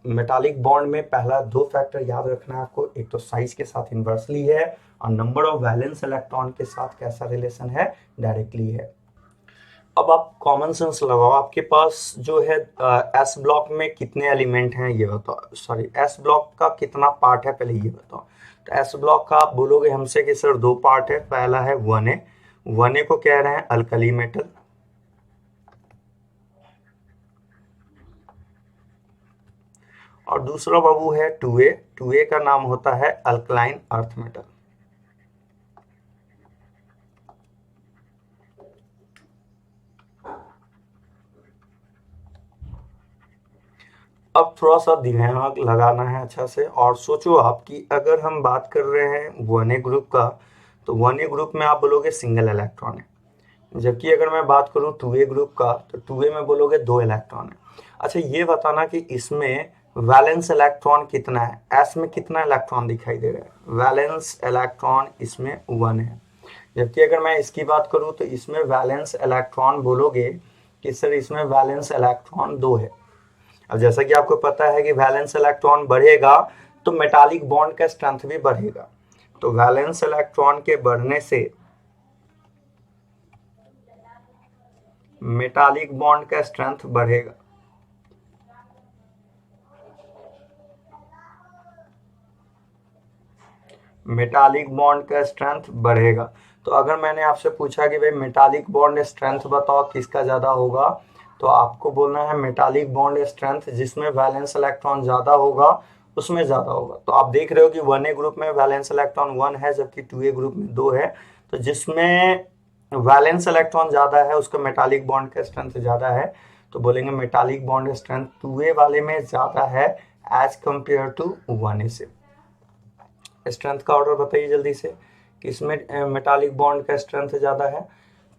मेटालिक बॉन्ड में पहला दो फैक्टर याद रखना है आपको, एक तो साइज के साथ इन्वर्सली है, और नंबर ऑफ वैलेंस इलेक्ट्रॉन के साथ कैसा रिलेशन है, डायरेक्टली है। अब आप कॉमन सेंस लगाओ, आपके पास जो है एस ब्लॉक में कितने एलिमेंट हैं ये बताओ, सॉरी एस ब्लॉक का कितना पार्ट है पहले ये बताओ। तो एस ब्लॉक का आप बोलोगे हमसे कि सर दो पार्ट है, पहला है 1A, 1A को कह रहे हैं अल्कली मेटल, और दूसरा बाबू है 2A, 2A का नाम होता है अल्कलाइन अर्थ मेटल। अब थोड़ा सा दिमाग लगाना है अच्छा से, और सोचो आप कि अगर हम बात कर रहे हैं 1A ग्रुप का, तो 1A ग्रुप में आप बोलोगे सिंगल इलेक्ट्रॉन है, जबकि अगर मैं बात करूं 2A ग्रुप का, तो 2A में बोलोगे दो इलेक्ट्रॉन है। अच्छा ये बताना कि इसमें वैलेंस इलेक्ट्रॉन कितना है, एस में कितना इलेक्ट्रॉन दिखाई दे रहा है, वैलेंस इलेक्ट्रॉन इसमें 1 है। जबकि अगर मैं इसकी बात करूं तो इसमें वैलेंस इलेक्ट्रॉन बोलोगे कि सर इसमें वैलेंस इलेक्ट्रॉन 2 है। अब जैसा कि आपको पता है कि वैलेंस इलेक्ट्रॉन बढ़ेगा तो मेटालिक बॉन्ड का स्ट्रेंथ भी बढ़ेगा, तो वैलेंस इलेक्ट्रॉन के बढ़ने से मेटालिक बॉन्ड का स्ट्रेंथ बढ़ेगा। मेटालिक बॉन्ड का स्ट्रेंथ बढ़ेगा। तो अगर मैंने आपसे पूछा कि भाई मेटालिक बॉन्ड स्ट्रेंथ बताओ किसका ज़्यादा होगा, तो आपको बोलना है मेटालिक बॉन्ड स्ट्रेंथ जिसमें वैलेंस इलेक्ट्रॉन ज़्यादा होगा उसमें ज़्यादा होगा। तो आप देख रहे हो कि 1A ग्रुप में वैलेंस इलेक्ट्रॉन 1 है, जबकि 2A ग्रुप में 2 है। तो जिसमें वैलेंस इलेक्ट्रॉन ज़्यादा है उसका मेटालिक बॉन्ड का स्ट्रेंथ ज़्यादा है, तो बोलेंगे मेटालिक बॉन्ड स्ट्रेंथ 2A वाले में ज़्यादा है एज कंपेयर टू 1A से। स्ट्रेंथ का ऑर्डर बताइए जल्दी से कि इसमें मेटालिक बॉन्ड का स्ट्रेंथ ज़्यादा है,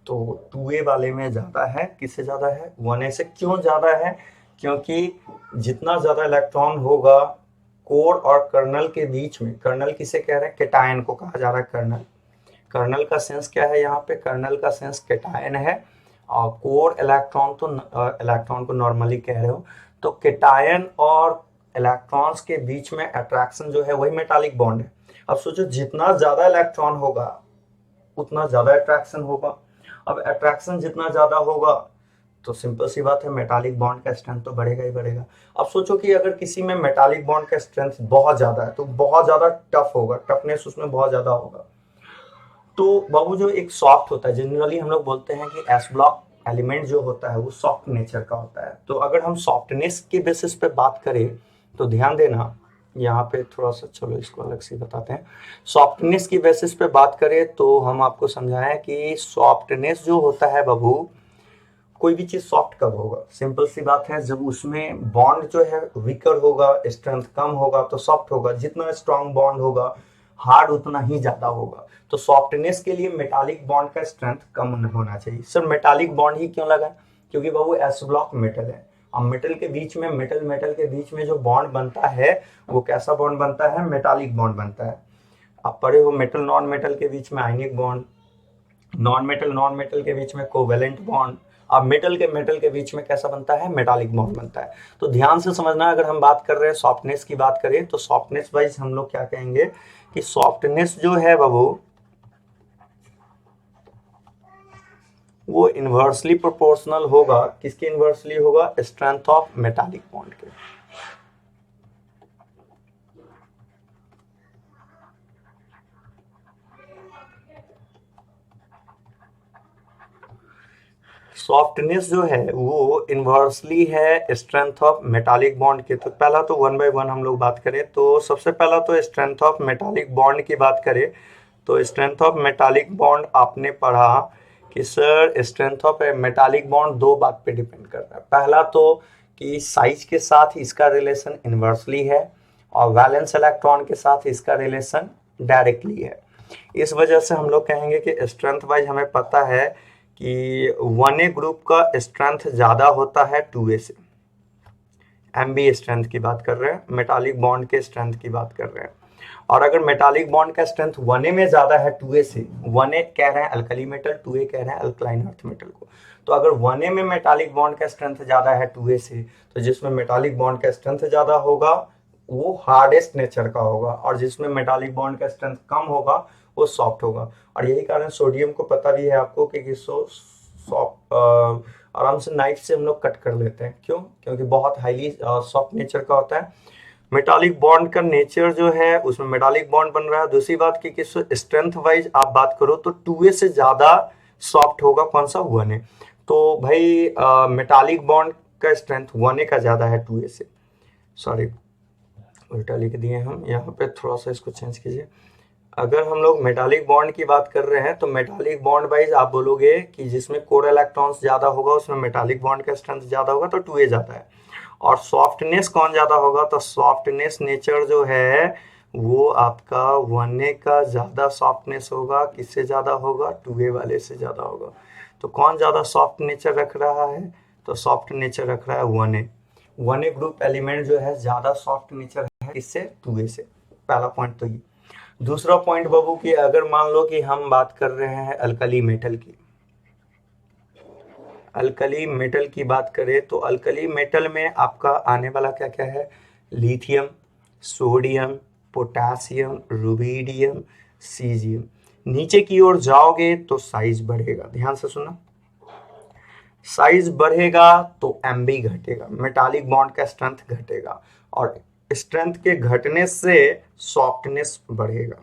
तो 2A वाले में ज़्यादा है। किससे ज़्यादा है, 1A से। क्यों ज़्यादा है, क्योंकि जितना ज़्यादा इलेक्ट्रॉन होगा कोर और कर्नल के बीच में, कर्नल किसे कह रहे हैं, केटायन को कहा जा रहा है कर्नल। कर्नल का सेंस क्या है यहाँ पे, कर्नल का सेंस केटायन है, और कोर इलेक्ट्रॉन तो इलेक्ट्रॉन को नॉर्मली कह रहे हो, तो केटायन और इलेक्ट्रॉन्स के बीच में अट्रैक्शन जो है वही मेटालिक बॉन्ड है। अब सोचो जितना ज्यादा इलेक्ट्रॉन होगा उतना ज्यादा अट्रैक्शन होगा। अब अट्रैक्शन जितना ज्यादा होगा तो सिंपल सी बात है मेटालिक बॉन्ड का स्ट्रेंथ तो बढ़ेगा ही बढ़ेगा। अब सोचो कि अगर किसी में मेटालिक बॉन्ड का स्ट्रेंथ बहुत ज्यादा है तो बहुत ज्यादा टफ होगा, टफनेस उसमें बहुत ज्यादा होगा। तो बाबू जो एक सॉफ्ट होता है, जनरली हम लोग बोलते हैं कि एस ब्लॉक एलिमेंट जो होता है वो सॉफ्ट नेचर का होता है। तो अगर हम सॉफ्टनेस के बेसिस पे बात करें तो ध्यान देना, यहाँ पे थोड़ा सा चलो इसको अलग से बताते हैं। सॉफ्टनेस की बेसिस पे बात करें तो हम आपको समझाएं कि सॉफ्टनेस जो होता है बाबू, कोई भी चीज सॉफ्ट कब होगा, सिंपल सी बात है जब उसमें बॉन्ड जो है वीकर होगा, स्ट्रेंथ कम होगा तो सॉफ्ट होगा। जितना स्ट्रांग बॉन्ड होगा हार्ड उतना ही ज्यादा होगा। तो सॉफ्टनेस के लिए मेटालिक बॉन्ड का स्ट्रेंथ कम होना चाहिए। सर मेटालिक बॉन्ड ही क्यों लगा, क्योंकि बाबू एस ब्लॉक मेटल है, और मेटल के बीच में मेटल के बीच में जो बॉन्ड बनता है वो कैसा बॉन्ड बनता है, मेटालिक बॉन्ड बनता है। आप पढ़े हो मेटल नॉन मेटल के बीच में आयनिक बॉन्ड, नॉन मेटल के बीच में कोवेलेंट बॉन्ड, अब मेटल के बीच में कैसा बनता है, मेटालिक बॉन्ड बनता है। तो ध्यान से समझना, अगर हम बात कर रहे हैं सॉफ्टनेस की बात करें तो सॉफ्टनेस वाइज हम लोग क्या कहेंगे कि सॉफ्टनेस जो है बाबू वो इन्वर्सली प्रोपोर्शनल होगा, किसके इन्वर्सली होगा, स्ट्रेंथ ऑफ मेटालिक बॉन्ड के। सॉफ्टनेस जो है वो इन्वर्सली है स्ट्रेंथ ऑफ मेटालिक बॉन्ड के। तो पहला तो 1 बाय 1 हम लोग बात करें तो सबसे पहला तो स्ट्रेंथ ऑफ मेटालिक बॉन्ड की बात करें तो स्ट्रेंथ ऑफ मेटालिक बॉन्ड आपने पढ़ा कि sir strength of A metallic bond दो बात पे डिपेंड कर रहा है। पहला तो कि साइज के साथ इसका रिलेशन इन्वर्सली है और वैलेंस इलेक्ट्रॉन के साथ इसका रिलेशन डायरेक्टली है। इस वजह से हम लोग कहेंगे कि स्ट्रेंथ वाइज हमें पता है कि 1A ग्रुप का स्ट्रेंथ ज़्यादा होता है 2A से। एमबी स्ट्रेंथ की बात कर रहे हैं, मेटालिक बॉन्ड के स्ट्रेंथ की बात कर रहे हैं। और अगर मेटालिक बॉन्ड का स्ट्रेंथ 1A में ज्यादा है 2A से, 1A कह रहे हैं अल्कली मेटल, 2A कह रहे हैं अल्कलाइन अर्थ मेटल को, तो अगर 1A में मेटालिक बॉन्ड का स्ट्रेंथ ज्यादा है 2A से, तो जिसमें मेटालिक बॉन्ड का स्ट्रेंथ ज्यादा होगा वो हार्डेस्ट नेचर का होगा, और जिसमें मेटालिक बॉन्ड का स्ट्रेंथ कम होगा वो सॉफ्ट होगा। और यही कारण सोडियम को पता भी है आपको कि सॉफ्ट आराम से नाइफ से हम लोग कट कर लेते हैं। क्यों? क्योंकि बहुत हाईली सॉफ्ट नेचर का होता है। मेटालिक बॉन्ड का नेचर जो है उसमें मेटालिक बॉन्ड बन रहा है। दूसरी बात की स्ट्रेंथ वाइज आप बात करो तो 2A से ज्यादा सॉफ्ट होगा कौन सा? 1A। तो भाई मेटालिक बॉन्ड का स्ट्रेंथ 1A का ज्यादा है 2A से। सॉरी उल्टा लिख दिए हम, यहाँ पे थोड़ा सा इसको चेंज कीजिए। अगर हम लोग मेटालिक बॉन्ड की बात कर रहे हैं तो मेटालिक बॉन्ड वाइज आप बोलोगे कि जिसमें कोर इलेक्ट्रॉन्स ज्यादा होगा उसमें मेटालिक बॉन्ड का स्ट्रेंथ ज्यादा होगा, तो 2A ज्यादा है। और सॉफ्टनेस कौन ज्यादा होगा? तो सॉफ्टनेस नेचर जो है वो आपका 1A का ज्यादा सॉफ्टनेस होगा। किससे ज्यादा होगा? 2A वाले से ज्यादा होगा। तो कौन ज्यादा सॉफ्ट नेचर रख रहा है? तो सॉफ्ट नेचर रख रहा है 1A। 1A ग्रुप एलिमेंट जो है ज्यादा सॉफ्ट नेचर है, किससे? 2A से। पहला पॉइंट तो ये। दूसरा पॉइंट बाबू कि अगर मान लो कि हम बात कर रहे हैं अल्कली मेटल की, अल्कली मेटल की बात करें तो अल्कली मेटल में आपका आने वाला क्या क्या है? Lithium, sodium, potassium, rubidium, caesium. नीचे की ओर जाओगे तो साइज बढ़ेगा। ध्यान से सुना, साइज बढ़ेगा तो एमबी घटेगा, मेटालिक बॉन्ड का स्ट्रेंथ घटेगा, और स्ट्रेंथ के घटने से सॉफ्टनेस बढ़ेगा।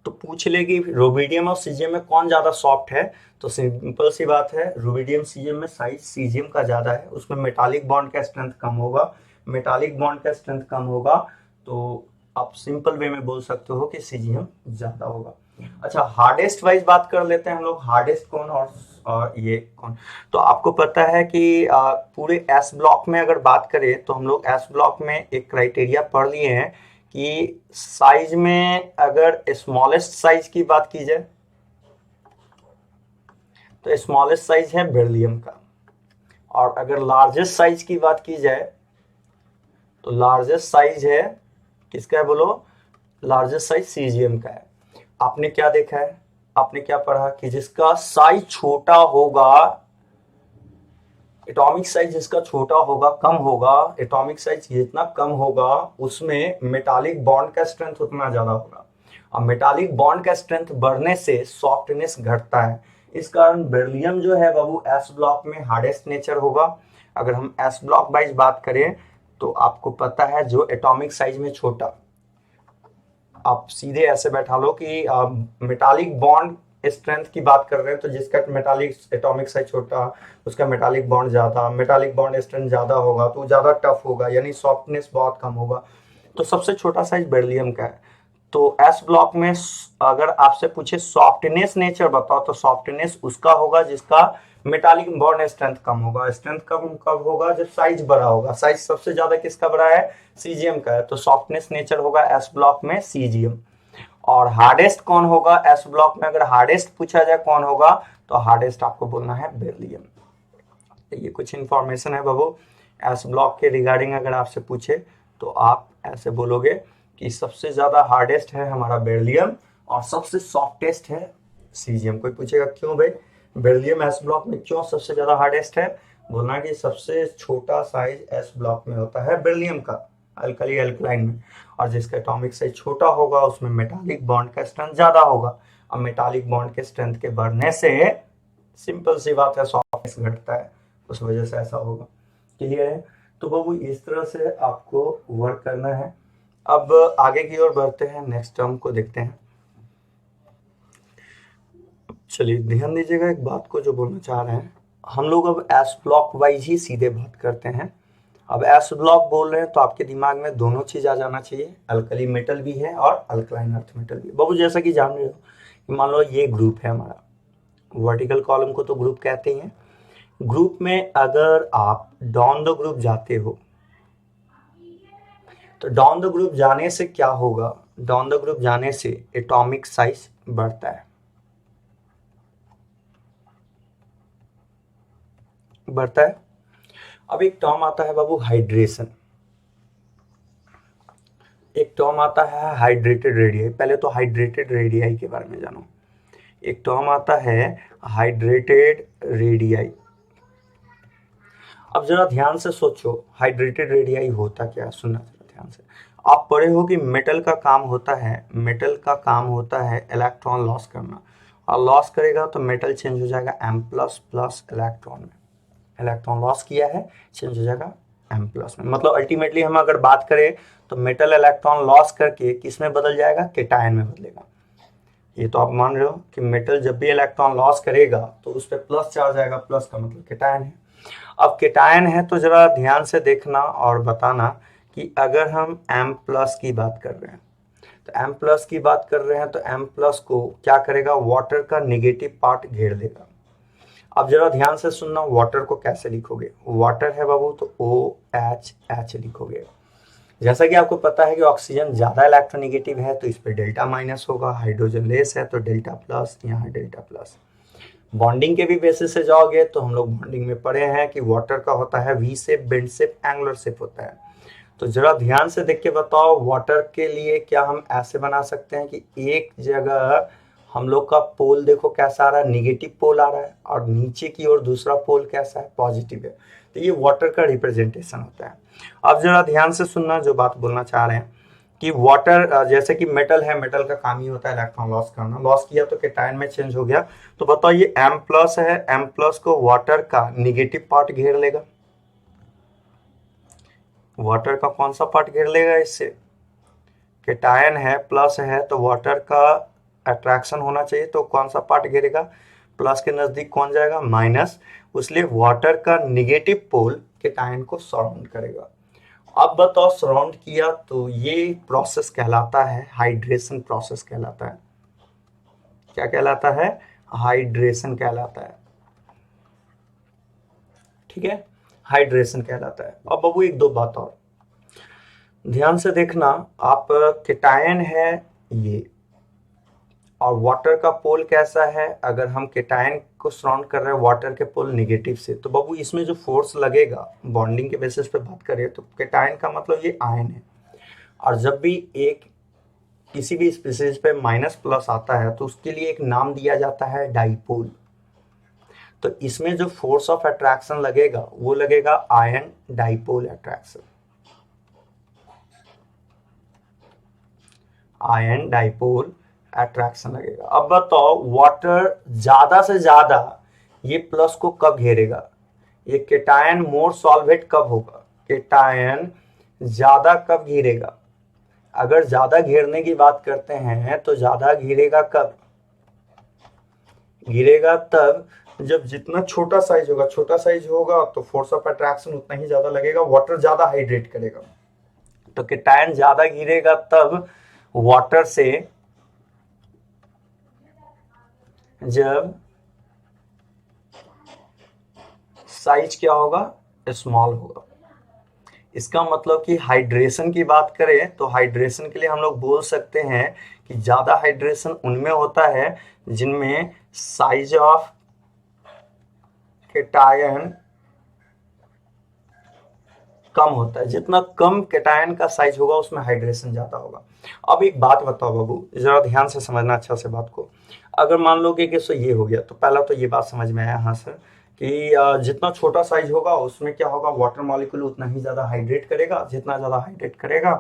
तो पूछ लेगी रुबिडियम और सीजियम में कौन ज्यादा सॉफ्ट है? तो सिंपल सी बात है, रुबिडियम सीजियम में साइज सीजियम का ज्यादा है, उसमें मेटालिक बॉन्ड का स्ट्रेंथ कम होगा। मेटालिक बॉन्ड का स्ट्रेंथ कम होगा तो आप सिंपल वे में बोल सकते हो कि सीजियम ज्यादा होगा। अच्छा, हार्डेस्ट वाइज बात कर लेते हैं हम लोग। हार्डेस्ट कौन और ये कौन? तो आपको पता है कि पूरे एस ब्लॉक में अगर बात करें तो हम लोग एस ब्लॉक में एक क्राइटेरिया पढ़ लिए हैं कि साइज में अगर स्मॉलेस्ट साइज की बात की जाए तो स्मॉलेस्ट साइज है बेरिलियम का, और अगर लार्जेस्ट साइज की बात की जाए तो लार्जेस्ट साइज है किसका है बोलो? लार्जेस्ट साइज सीजियम का है। आपने क्या देखा है, आपने क्या पढ़ा कि जिसका साइज छोटा होगा, एटॉमिक साइज जिसका छोटा होगा, कम होगा, एटॉमिक साइज जितना कम होगा उसमें मेटालिक बॉन्ड का स्ट्रेंथ उतना ज्यादा होगा, और मेटालिक बॉन्ड का स्ट्रेंथ बढ़ने से सॉफ्टनेस घटता है। इस कारण बेरिलियम जो है बाबू एस ब्लॉक में हार्डेस्ट नेचर होगा। अगर हम एस ब्लॉक वाइज बात करें तो आपको पता है जो एटॉमिक साइज में छोटा, आप सीधे ऐसे बैठा लो कि मेटालिक बॉन्ड स्ट्रेंथ की बात कर रहे हैं तो जिसका मेटालिक एटॉमिक साइज छोटा उसका मेटालिक बॉन्ड ज्यादा, मेटालिक बॉन्ड स्ट्रेंथ ज्यादा होगा तो ज्यादा टफ होगा, यानी सॉफ्टनेस बहुत कम होगा। तो सबसे छोटा साइज बेरिलियम का है। तो एस ब्लॉक में अगर आपसे पूछे सॉफ्टनेस नेचर बताओ तो सॉफ्टनेस उसका होगा जिसका मेटालिक बॉन्ड स्ट्रेंथ कम होगा। स्ट्रेंथ कम कब होगा? जब साइज बड़ा होगा। साइज सबसे ज्यादा किसका बड़ा है? सीजियम का है, तो सॉफ्टनेस नेचर होगा एस ब्लॉक में सीजियम। और हार्डेस्ट कौन होगा एस ब्लॉक में? अगर हार्डेस्ट पूछा जाए कौन होगा तो हार्डेस्ट आपको बोलना है बेरिलियम। ये कुछ इंफॉर्मेशन है बाबू एस ब्लॉक के रिगार्डिंग। अगर आपसे पूछे तो आप ऐसे बोलोगे कि सबसे ज्यादा हार्डेस्ट है हमारा बेरिलियम और सबसे सॉफ्टेस्ट है सीजियम। कोई पूछेगा क्यों भाई बेरिलियम एस ब्लॉक में क्यों सबसे ज्यादा हार्डेस्ट है? बोलना कि सबसे छोटा साइज एस ब्लॉक में होता है बेरिलियम का, अल्कली अल्कलाइन में, और जिसका एटॉमिक साइज छोटा होगा उसमें मेटालिक बॉन्ड का स्ट्रेंथ ज्यादा होगा, और मेटालिक बॉन्ड के स्ट्रेंथ के बढ़ने से सिंपल सी बात है सॉफ्टनेस घटता है, उस वजह से ऐसा होगा। क्लियर है? तो बाबू इस तरह से आपको वर्क करना है। अब आगे की ओर बढ़ते हैं, नेक्स्ट टर्म को देखते हैं। चलिए ध्यान दीजिएगा एक बात को जो बोलना चाह रहे हैं हम लोग। अब एस ब्लॉक वाइज ही सीधे बात करते हैं। अब एस ब्लॉक बोल रहे हैं तो आपके दिमाग में दोनों चीज आ जाना चाहिए, अल्कली मेटल भी है और अल्कलाइन अर्थ मेटल भी। बाबू जैसा कि जान रहे हो मान लो ये ग्रुप है हमारा, वर्टिकल कॉलम को तो ग्रुप कहते हैं। ग्रुप में अगर आप डाउन द ग्रुप जाते हो तो डाउन द ग्रुप जाने से क्या होगा, डाउन द ग्रुप जाने से एटॉमिक साइज बढ़ता है, बढ़ता है। अब एक टर्म आता है बाबू हाइड्रेशन, एक टर्म आता है हाइड्रेटेड रेडियाई। पहले तो हाइड्रेटेड रेडियाई के बारे में जानो। एक टर्म आता है हाइड्रेटेड रेडियाई। अब जरा ध्यान से सोचो हाइड्रेटेड रेडियाई होता क्या है, सुनना जरा ध्यान से। आप पढ़े हो कि मेटल का काम होता है, मेटल का काम होता है इलेक्ट्रॉन लॉस करना, और लॉस करेगा तो मेटल चेंज हो जाएगा M प्लस प्लस इलेक्ट्रॉन में। इलेक्ट्रॉन लॉस किया है, चेंज हो जाएगा M प्लस में। मतलब अल्टीमेटली हम अगर बात करें तो मेटल इलेक्ट्रॉन लॉस करके किस में बदल जाएगा, केटायन में बदलेगा। ये तो आप मान रहे हो कि मेटल जब भी इलेक्ट्रॉन लॉस करेगा तो उस पर प्लस चार्ज आएगा, प्लस का मतलब केटायन है। अब केटायन है तो जरा ध्यान से देखना और बताना कि अगर हम M प्लस की बात कर रहे हैं तो M प्लस की बात कर रहे हैं तो M प्लस को क्या करेगा, वाटर का नेगेटिव पार्ट घेर लेगा। अब जरा ध्यान से सुनना, वाटर को कैसे लिखोगे, वाटर है बाबू तो OH लिखोगे। जैसा कि आपको पता है कि ऑक्सीजन ज्यादा इलेक्ट्रोनेगेटिव है तो इस पे डेल्टा माइनस होगा, हाइड्रोजन लेस है तो डेल्टा प्लस, यहाँ डेल्टा प्लस। बॉन्डिंग के भी बेसिस से जाओगे तो हम लोग बॉन्डिंग में पढ़े हैं कि वाटर का होता है V shape, bend shape, angular shape होता है। तो जरा ध्यान से देख के बताओ, वाटर के लिए क्या हम ऐसे बना सकते हैं कि एक जगह हम लोग का पोल देखो कैसा आ रहा है, निगेटिव पोल आ रहा है, और नीचे की ओर दूसरा पोल कैसा है, पॉजिटिव है। तो ये वाटर का रिप्रेजेंटेशन होता है। अब जरा ध्यान से सुनना जो बात बोलना चाह रहे हैं कि वाटर जैसे कि मेटल है, मेटल का काम ही होता है इलेक्ट्रॉन लॉस करना, लॉस किया तो केटायन में चेंज हो गया। तो बताओ ये M प्लस है, M प्लस को वाटर का निगेटिव पार्ट घेर लेगा। वाटर का कौन सा पार्ट घेर लेगा इससे, केटायन है, प्लस है तो वाटर का अट्रैक्शन होना चाहिए, तो कौन सा पार्ट घेरेगा, प्लस के नजदीक कौन जाएगा, माइनस। इसलिए वाटर का निगेटिव पोल केटायन को सराउंड करेगा। अब बताओ सराउंड किया तो ये प्रोसेस कहलाता है हाइड्रेशन प्रोसेस कहलाता है। क्या कहलाता है, हाइड्रेशन कहलाता है। ठीक है, हाइड्रेशन कहलाता है। अब बाबू एक दो बात और ध्यान से देखना, आप केटायन है ये, और वाटर का पोल कैसा है, अगर हम केटायन को सराउंड कर रहे हैं वाटर के पोल निगेटिव से, तो बाबू इसमें जो फोर्स लगेगा बॉन्डिंग के बेसिस पे बात करें तो केटायन का मतलब ये आयन है, और जब भी एक किसी भी स्पीसीज पे माइनस प्लस आता है तो उसके लिए एक नाम दिया जाता है डाइपोल। तो इसमें जो फोर्स ऑफ अट्रैक्शन लगेगा वो लगेगा ion dipole attraction, ion dipole attraction लगेगा। अब बताओ वाटर ज्यादा से ज्यादा ये प्लस को कब घेरेगा, ये केटायन मोर सॉल्वेट कब होगा, केटायन ज्यादा कब घेरेगा। अगर ज्यादा घेरने की बात करते हैं तो ज्यादा घेरेगा कब, गिरेगा तब जब जितना छोटा साइज होगा, छोटा साइज होगा तो फोर्स ऑफ अट्रैक्शन उतना ही ज्यादा लगेगा, वाटर ज्यादा हाइड्रेट करेगा। तो केटायन ज्यादा गिरेगा तब वाटर से, जब साइज क्या होगा, स्मॉल होगा। इसका मतलब कि हाइड्रेशन की बात करें तो हाइड्रेशन के लिए हम लोग बोल सकते हैं कि ज्यादा हाइड्रेशन उनमें होता है जिनमें साइज ऑफ केटायन कम होता है। जितना कम केटायन का साइज होगा उसमें हाइड्रेशन ज्यादा होगा। अब एक बात बताओ बाबू, जरा ध्यान से समझना अच्छा से बात को। अगर मान लो कि सो ये हो गया तो पहला तो ये बात समझ में आया हाँ सर कि जितना छोटा साइज होगा उसमें क्या होगा, वाटर मॉलिक्यूल उतना ही ज्यादा हाइड्रेट करेगा, जितना ज्यादा हाइड्रेट करेगा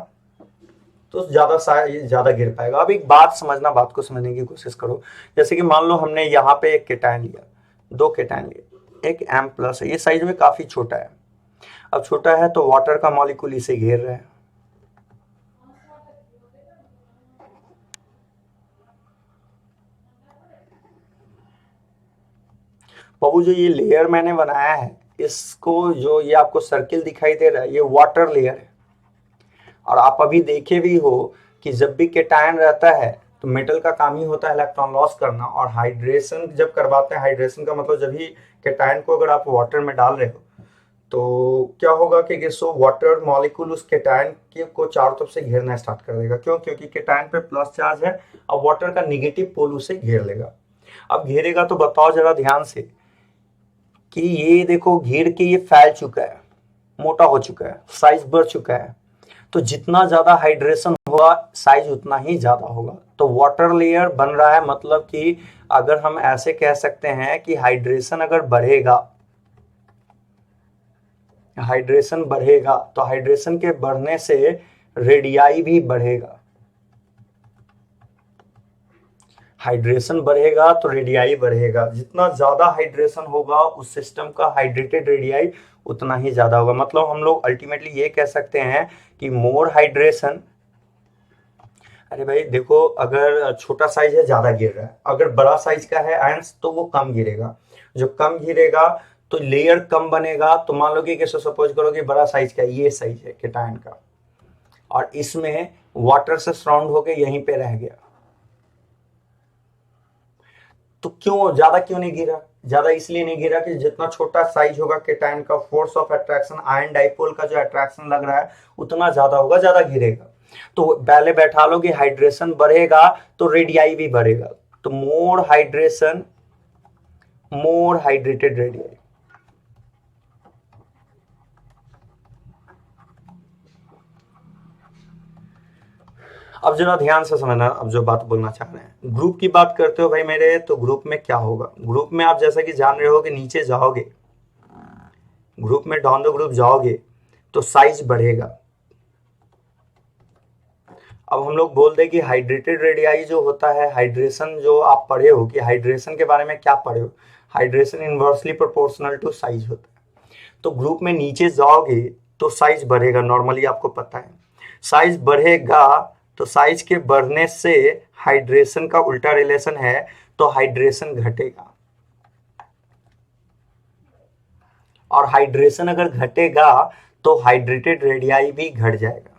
तो ज्यादा साइज ज्यादा गिर पाएगा। अब एक बात समझना, बात को समझने की कोशिश करो। जैसे कि मान लो हमने यहाँ पे एक केटायन लिया, दो केटायन लिए, एक M प्लस है, ये साइज में काफी छोटा है। अब छोटा है तो वाटर का मॉलिक्यूल इसे घेर रहा है, बाबू जो ये लेयर मैंने बनाया है इसको, जो ये आपको सर्किल दिखाई दे रहा है ये वाटर लेयर है। और आप अभी देखे भी हो कि जब भी केटायन रहता है तो मेटल का काम ही होता है इलेक्ट्रॉन लॉस करना। और हाइड्रेशन जब करवाते हैं, हाइड्रेशन का मतलब जब भी केटायन को अगर आप वाटर में डाल रहे हो तो क्या होगा कि सो वाटर मॉलिक्यूल उस केटायन के को चारों तरफ से घेरना स्टार्ट कर देगा। क्यों? क्योंकि केटायन पे प्लस चार्ज है और वाटर का निगेटिव पोल उसे घेर लेगा। अब घेरेगा तो बताओ जरा ध्यान से कि ये देखो घेर के ये फैल चुका है, मोटा हो चुका है, साइज बढ़ चुका है। तो जितना ज्यादा हाइड्रेशन होगा साइज उतना ही ज्यादा होगा। तो वाटर लेयर बन रहा है, मतलब कि अगर हम ऐसे कह सकते हैं कि हाइड्रेशन अगर बढ़ेगा, हाइड्रेशन बढ़ेगा तो हाइड्रेशन के बढ़ने से रेडियाई भी बढ़ेगा। हाइड्रेशन बढ़ेगा तो रेडियाई बढ़ेगा। जितना ज्यादा हाइड्रेशन होगा उस सिस्टम का हाइड्रेटेड रेडियाई उतना ही ज्यादा होगा। मतलब हम लोग अल्टीमेटली ये कह सकते हैं कि मोर हाइड्रेशन, अरे भाई देखो अगर छोटा साइज है ज्यादा गिर रहा है, अगर बड़ा साइज का है आयंस तो वो कम गिरेगा। जो कम गिरेगा तो लेयर कम बनेगा। तो मान लो कि कैसे सपोज करो कि बड़ा साइज का ये साइज है केटायन का और इसमें वाटर से सराउंड होके यहीं पे रह गया, तो क्यों ज्यादा क्यों नहीं गिरा? ज्यादा इसलिए नहीं गिरा कि जितना छोटा साइज होगा केटायन का, force of attraction ion dipole का जो अट्रैक्शन लग रहा है उतना ज्यादा होगा, ज्यादा गिरेगा। तो पहले बैठा लो कि हाइड्रेशन बढ़ेगा तो रेडियाई भी बढ़ेगा। तो मोर हाइड्रेशन, मोर हाइड्रेटेड रेडियाई। अब जरा ध्यान से समझना, अब जो बात बोलना चाह रहे हैं, ग्रुप की बात करते हो भाई मेरे, तो ग्रुप में क्या होगा? ग्रुप में आप जैसा कि जान रहे हो कि नीचे जाओगे, ग्रुप में डाउन द ग्रुप जाओगे तो साइज बढ़ेगा। अब हम लोग बोल दें कि हाइड्रेटेड रेडियाई जो होता है, हाइड्रेशन जो आप पढ़े हो, कि हाइड्रेशन के बारे में क्या पढ़े हो, hydration inversely proportional to size होता है। तो ग्रुप में नीचे जाओगे तो साइज बढ़ेगा, नॉर्मली आपको पता है। साइज बढ़ेगा तो साइज के बढ़ने से हाइड्रेशन का उल्टा रिलेशन है, तो हाइड्रेशन घटेगा। और हाइड्रेशन अगर घटेगा तो हाइड्रेटेड रेडियाई भी घट जाएगा।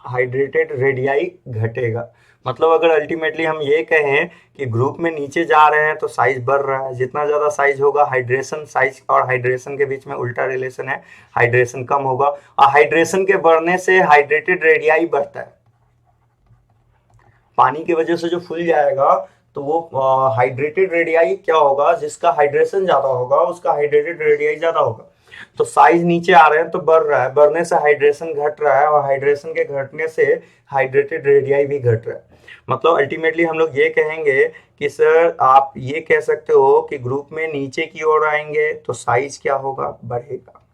हाइड्रेटेड रेडियाई घटेगा। मतलब अगर अल्टीमेटली हम ये कहें कि ग्रुप में नीचे जा रहे हैं तो साइज बढ़ रहा है, जितना ज्यादा साइज होगा हाइड्रेशन, साइज और हाइड्रेशन के बीच में उल्टा रिलेशन है, हाइड्रेशन कम होगा। और हाइड्रेशन के बढ़ने से हाइड्रेटेड रेडियाई बढ़ता है। पानी की वजह से जो फूल जाएगा तो वो हाइड्रेटेड रेडियाई क्या होगा, जिसका हाइड्रेशन ज्यादा होगा उसका हाइड्रेटेड रेडियाई ज्यादा होगा। तो साइज नीचे आ रहे हैं तो बढ़ रहा है, बढ़ने से हाइड्रेशन घट रहा है और हाइड्रेशन के घटने से हाइड्रेटेड रेडियाई भी घट रहा है। मतलब अल्टीमेटली हम लोग ये कहेंगे कि सर आप ये कह सकते हो कि ग्रुप में नीचे की ओर आएंगे तो साइज क्या होगा, बढ़ेगा।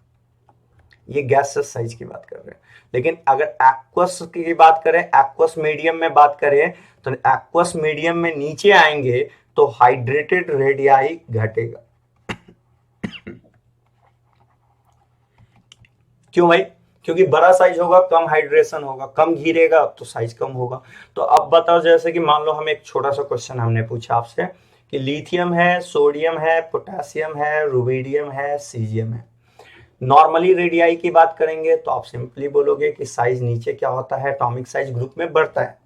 ये गैसेस साइज की बात कर रहे हैं। लेकिन अगर एक्वस की बात करें, एक्वस मीडियम में बात करें, तो एक्वस मीडियम में नीचे आएंगे तो हाइड्रेटेड रेडियाई घटेगा। क्यों भाई? क्योंकि बड़ा साइज होगा कम हाइड्रेशन होगा, कम घिरेगा तो साइज कम होगा। तो अब बताओ, जैसे कि मान लो हम एक छोटा सा क्वेश्चन हमने पूछा आपसे कि लिथियम है, सोडियम है, पोटेशियम है, रुबिडियम है, सीजियम है। नॉर्मली रेडियाई की बात करेंगे तो आप सिंपली बोलोगे कि साइज नीचे क्या होता है, एटॉमिक साइज ग्रुप में बढ़ता है।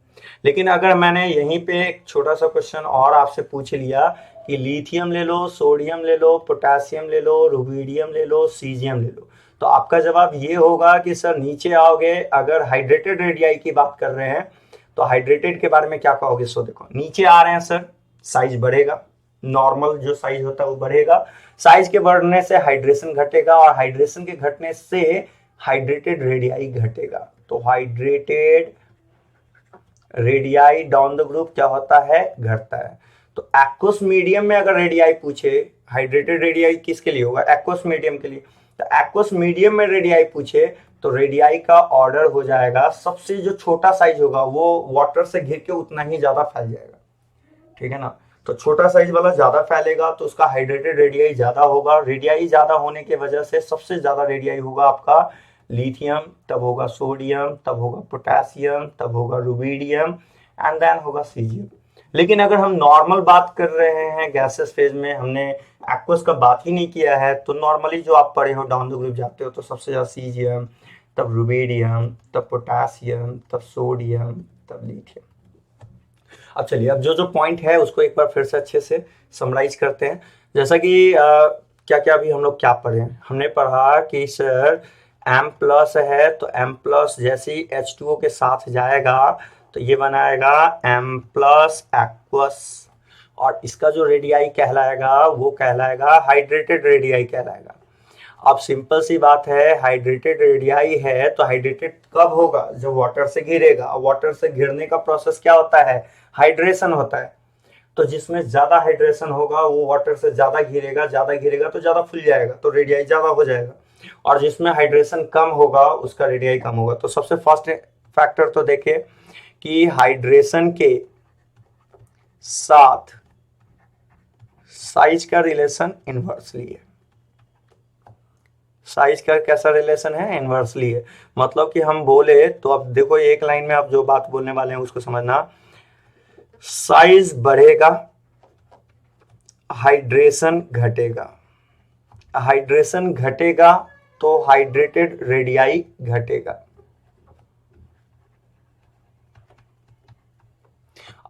लेकिन अगर मैंने यहीं पे एक छोटा सा क्वेश्चन और आपसे पूछ लिया कि लिथियम ले लो, सोडियम ले लो, पोटेशियम ले लो, रुबिडियम ले लो, सीजियम ले लो, तो आपका जवाब ये होगा कि सर नीचे आओगे, अगर हाइड्रेटेड रेडियाई की बात कर रहे हैं तो हाइड्रेटेड के बारे में क्या कहोगे? सो देखो नीचे आ रहे हैं सर, साइज बढ़ेगा, नॉर्मल जो साइज होता है वो बढ़ेगा, साइज के बढ़ने से हाइड्रेशन घटेगा और हाइड्रेशन के घटने से हाइड्रेटेड रेडियाई घटेगा। तो hydrated radii down the group क्या होता है, घटता है। तो एक्वस मीडियम में अगर रेडियाई पूछे, हाइड्रेटेड रेडियाई किसके लिए होगा, एक्वस मीडियम के लिए, तो एक्वस मीडियम में रेडियाई पूछे तो रेडियाई का ऑर्डर हो जाएगा, सबसे जो छोटा साइज होगा वो वाटर से घिर के उतना ही ज्यादा फैल जाएगा, ठीक है ना। तो छोटा साइज वाला ज्यादा फैलेगा तो उसका हाइड्रेटेड रेडियाई ज्यादा होगा। रेडियाई ज्यादा होने की वजह से सबसे ज्यादा रेडियाई होगा आपका लिथियम, तब होगा सोडियम, तब होगा पोटेशियम, तब होगा रुबिडियम एंड देन होगा सीजियम। लेकिन अगर हम नॉर्मल बात कर रहे हैं गैसेस फेज में, हमने एक्वस का बात ही नहीं किया है, तो नॉर्मली जो आप पढ़े हो डाउन द ग्रुप जाते हो तो सबसे ज्यादा सीजियम, तब रुबीडियम, तब पोटासियम, तब सोडियम, तब लिथियम। अब चलिए, अब जो जो पॉइंट है उसको एक बार फिर से अच्छे से समराइज करते हैं। जैसा कि क्या क्या अभी हम लोग क्या पढ़े, हमने पढ़ा कि सर M प्लस है तो M प्लस जैसे ही H2O के साथ जाएगा तो ये बनाएगा M प्लस एक्वस, और इसका जो रेडियाई कहलाएगा वो कहलाएगा हाइड्रेटेड रेडियाई कहलाएगा। अब सिंपल सी बात है, हाइड्रेटेड रेडियाई है तो हाइड्रेटेड कब होगा, जब वाटर से घिरेगा। वाटर से घिरने का प्रोसेस क्या होता है, हाइड्रेशन होता है। तो जिसमें ज्यादा हाइड्रेशन होगा वो वाटर से ज्यादा घिरेगा तो ज्यादा फूल जाएगा, तो रेडियाई ज्यादा हो जाएगा। और जिसमें हाइड्रेशन कम होगा उसका रेडियाई कम होगा। तो सबसे फर्स्ट फैक्टर तो देखिए कि हाइड्रेशन के साथ साइज का रिलेशन इनवर्सली है। साइज का कैसा रिलेशन है, इनवर्सली है। मतलब कि हम बोले तो अब देखो एक लाइन में आप जो बात बोलने वाले हैं उसको समझना, साइज बढ़ेगा, हाइड्रेशन घटेगा। हाइड्रेशन घटेगा तो हाइड्रेटेड रेडियाई घटेगा।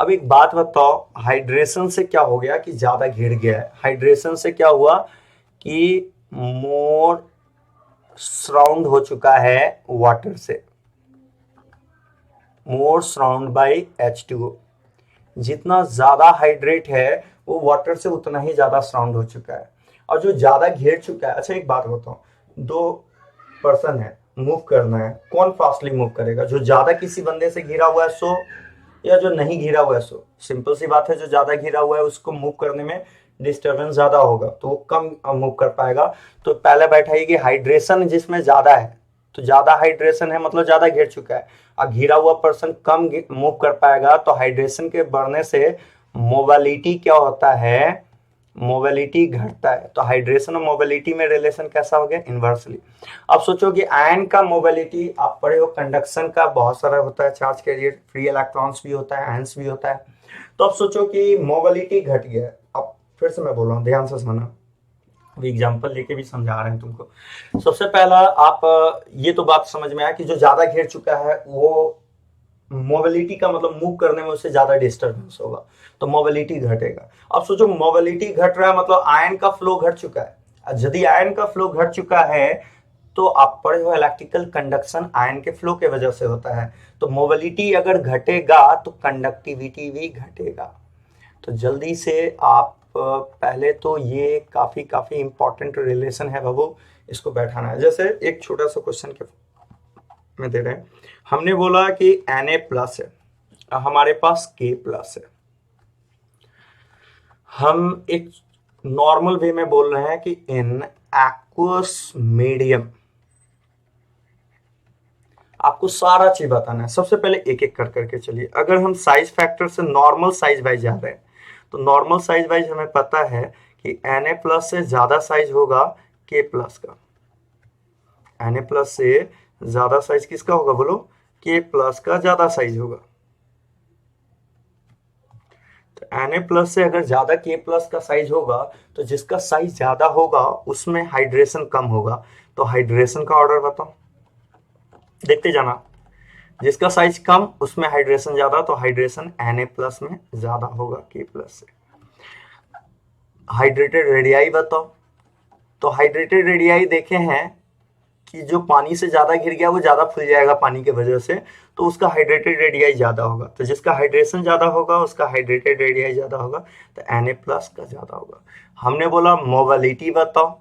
अब एक बात बताओ, हाइड्रेशन से क्या हो गया कि ज्यादा घिर गया है। हाइड्रेशन से क्या हुआ कि मोर सराउंड हो चुका है वाटर से, मोर सराउंड बाय H2O। जितना ज्यादा हाइड्रेट है वो वाटर से उतना ही ज्यादा सराउंड हो चुका है, और जो ज्यादा घेर चुका है। अच्छा एक बात बताओ, दो पर्सन है, मूव करना है, कौन फास्टली मूव करेगा, जो ज्यादा किसी बंदे से घिरा हुआ है सो, या जो नहीं घिरा हुआ है सो। सिंपल सी बात है, जो ज्यादा घिरा हुआ है उसको मूव करने में डिस्टर्बेंस ज्यादा होगा तो वो कम मूव कर पाएगा। तो पहले बैठाइए कि हाइड्रेशन जिसमें ज्यादा है, तो ज्यादा हाइड्रेशन है मतलब ज्यादा घिर चुका है, और घिरा हुआ पर्सन कम मूव कर पाएगा। तो हाइड्रेशन के बढ़ने से मोबिलिटी क्या होता है, मोबिलिटी घटता है। तो हाइड्रेशन और मोबिलिटी में रिलेशन कैसा हो गया, इनवर्सली। अब सोचो कि आयन का मोबिलिटी आप पढ़े हो, कंडक्शन का बहुत सारा होता है, चार्ज कैरियर, फ्री इलेक्ट्रॉन्स भी होता है, आयंस भी होता है। तो अब सोचो कि मोबिलिटी घट गया है। अब फिर से मैं बोल रहा हूँ, ध्यान से सुनना, एग्जाम्पल लेके भी समझा रहे हैं तुमको। सबसे पहला आप ये तो बात समझ में आया कि जो ज्यादा घेर चुका है वो मोबिलिटी का मतलब मूव करने में उससे ज्यादा डिस्टर्बेंस होगा, तो मोबिलिटी घटेगा। अब सोचो मोबिलिटी घट रहा है मतलब आयन का फ्लो घट चुका है। यदि आयन का फ्लो घट चुका है तो आप पढ़े हो इलेक्ट्रिकल कंडक्शन आयन के फ्लो के वजह से होता है। तो मोबिलिटी अगर घटेगा तो कंडक्टिविटी भी घटेगा। तो जल्दी से आप पहले तो ये काफी काफी इंपॉर्टेंट रिलेशन है बाबू, इसको बैठाना है। जैसे एक छोटा सा क्वेश्चन के में दे रहे हैं, हमने बोला कि Na प्लस है, हमारे पास K प्लस है। हम एक नॉर्मल वे में बोल रहे हैं कि इन एक्वस मीडियम, आपको सारा चीज बताना है। सबसे पहले एक एक कर करके चलिए। अगर हम साइज फैक्टर से नॉर्मल साइज वाइज जा रहे हैं तो नॉर्मल साइज वाइज हमें पता है कि Na प्लस से ज्यादा साइज होगा K प्लस का। Na प्लस से ज्यादा साइज किसका होगा बोलो, K प्लस का ज्यादा साइज होगा। तो Na प्लस से अगर ज्यादा K प्लस का साइज होगा तो जिसका साइज ज्यादा होगा उसमें हाइड्रेशन कम होगा। तो हाइड्रेशन का ऑर्डर बताओ, देखते जाना। जिसका साइज कम उसमें हाइड्रेशन ज्यादा, तो हाइड्रेशन Na प्लस में ज्यादा होगा K प्लस से। हाइड्रेटेड रेडियाई बताओ, तो हाइड्रेटेड रेडियाई देखे हैं कि जो पानी से ज्यादा घिर गया वो ज्यादा फूल जाएगा पानी के वजह से, तो उसका हाइड्रेटेड रेडियाई ज्यादा होगा। तो जिसका हाइड्रेशन ज्यादा होगा उसका हाइड्रेटेड रेडियाई ज्यादा होगा, तो Na प्लस का ज्यादा होगा। हमने बोला मोबिलिटी बताओ,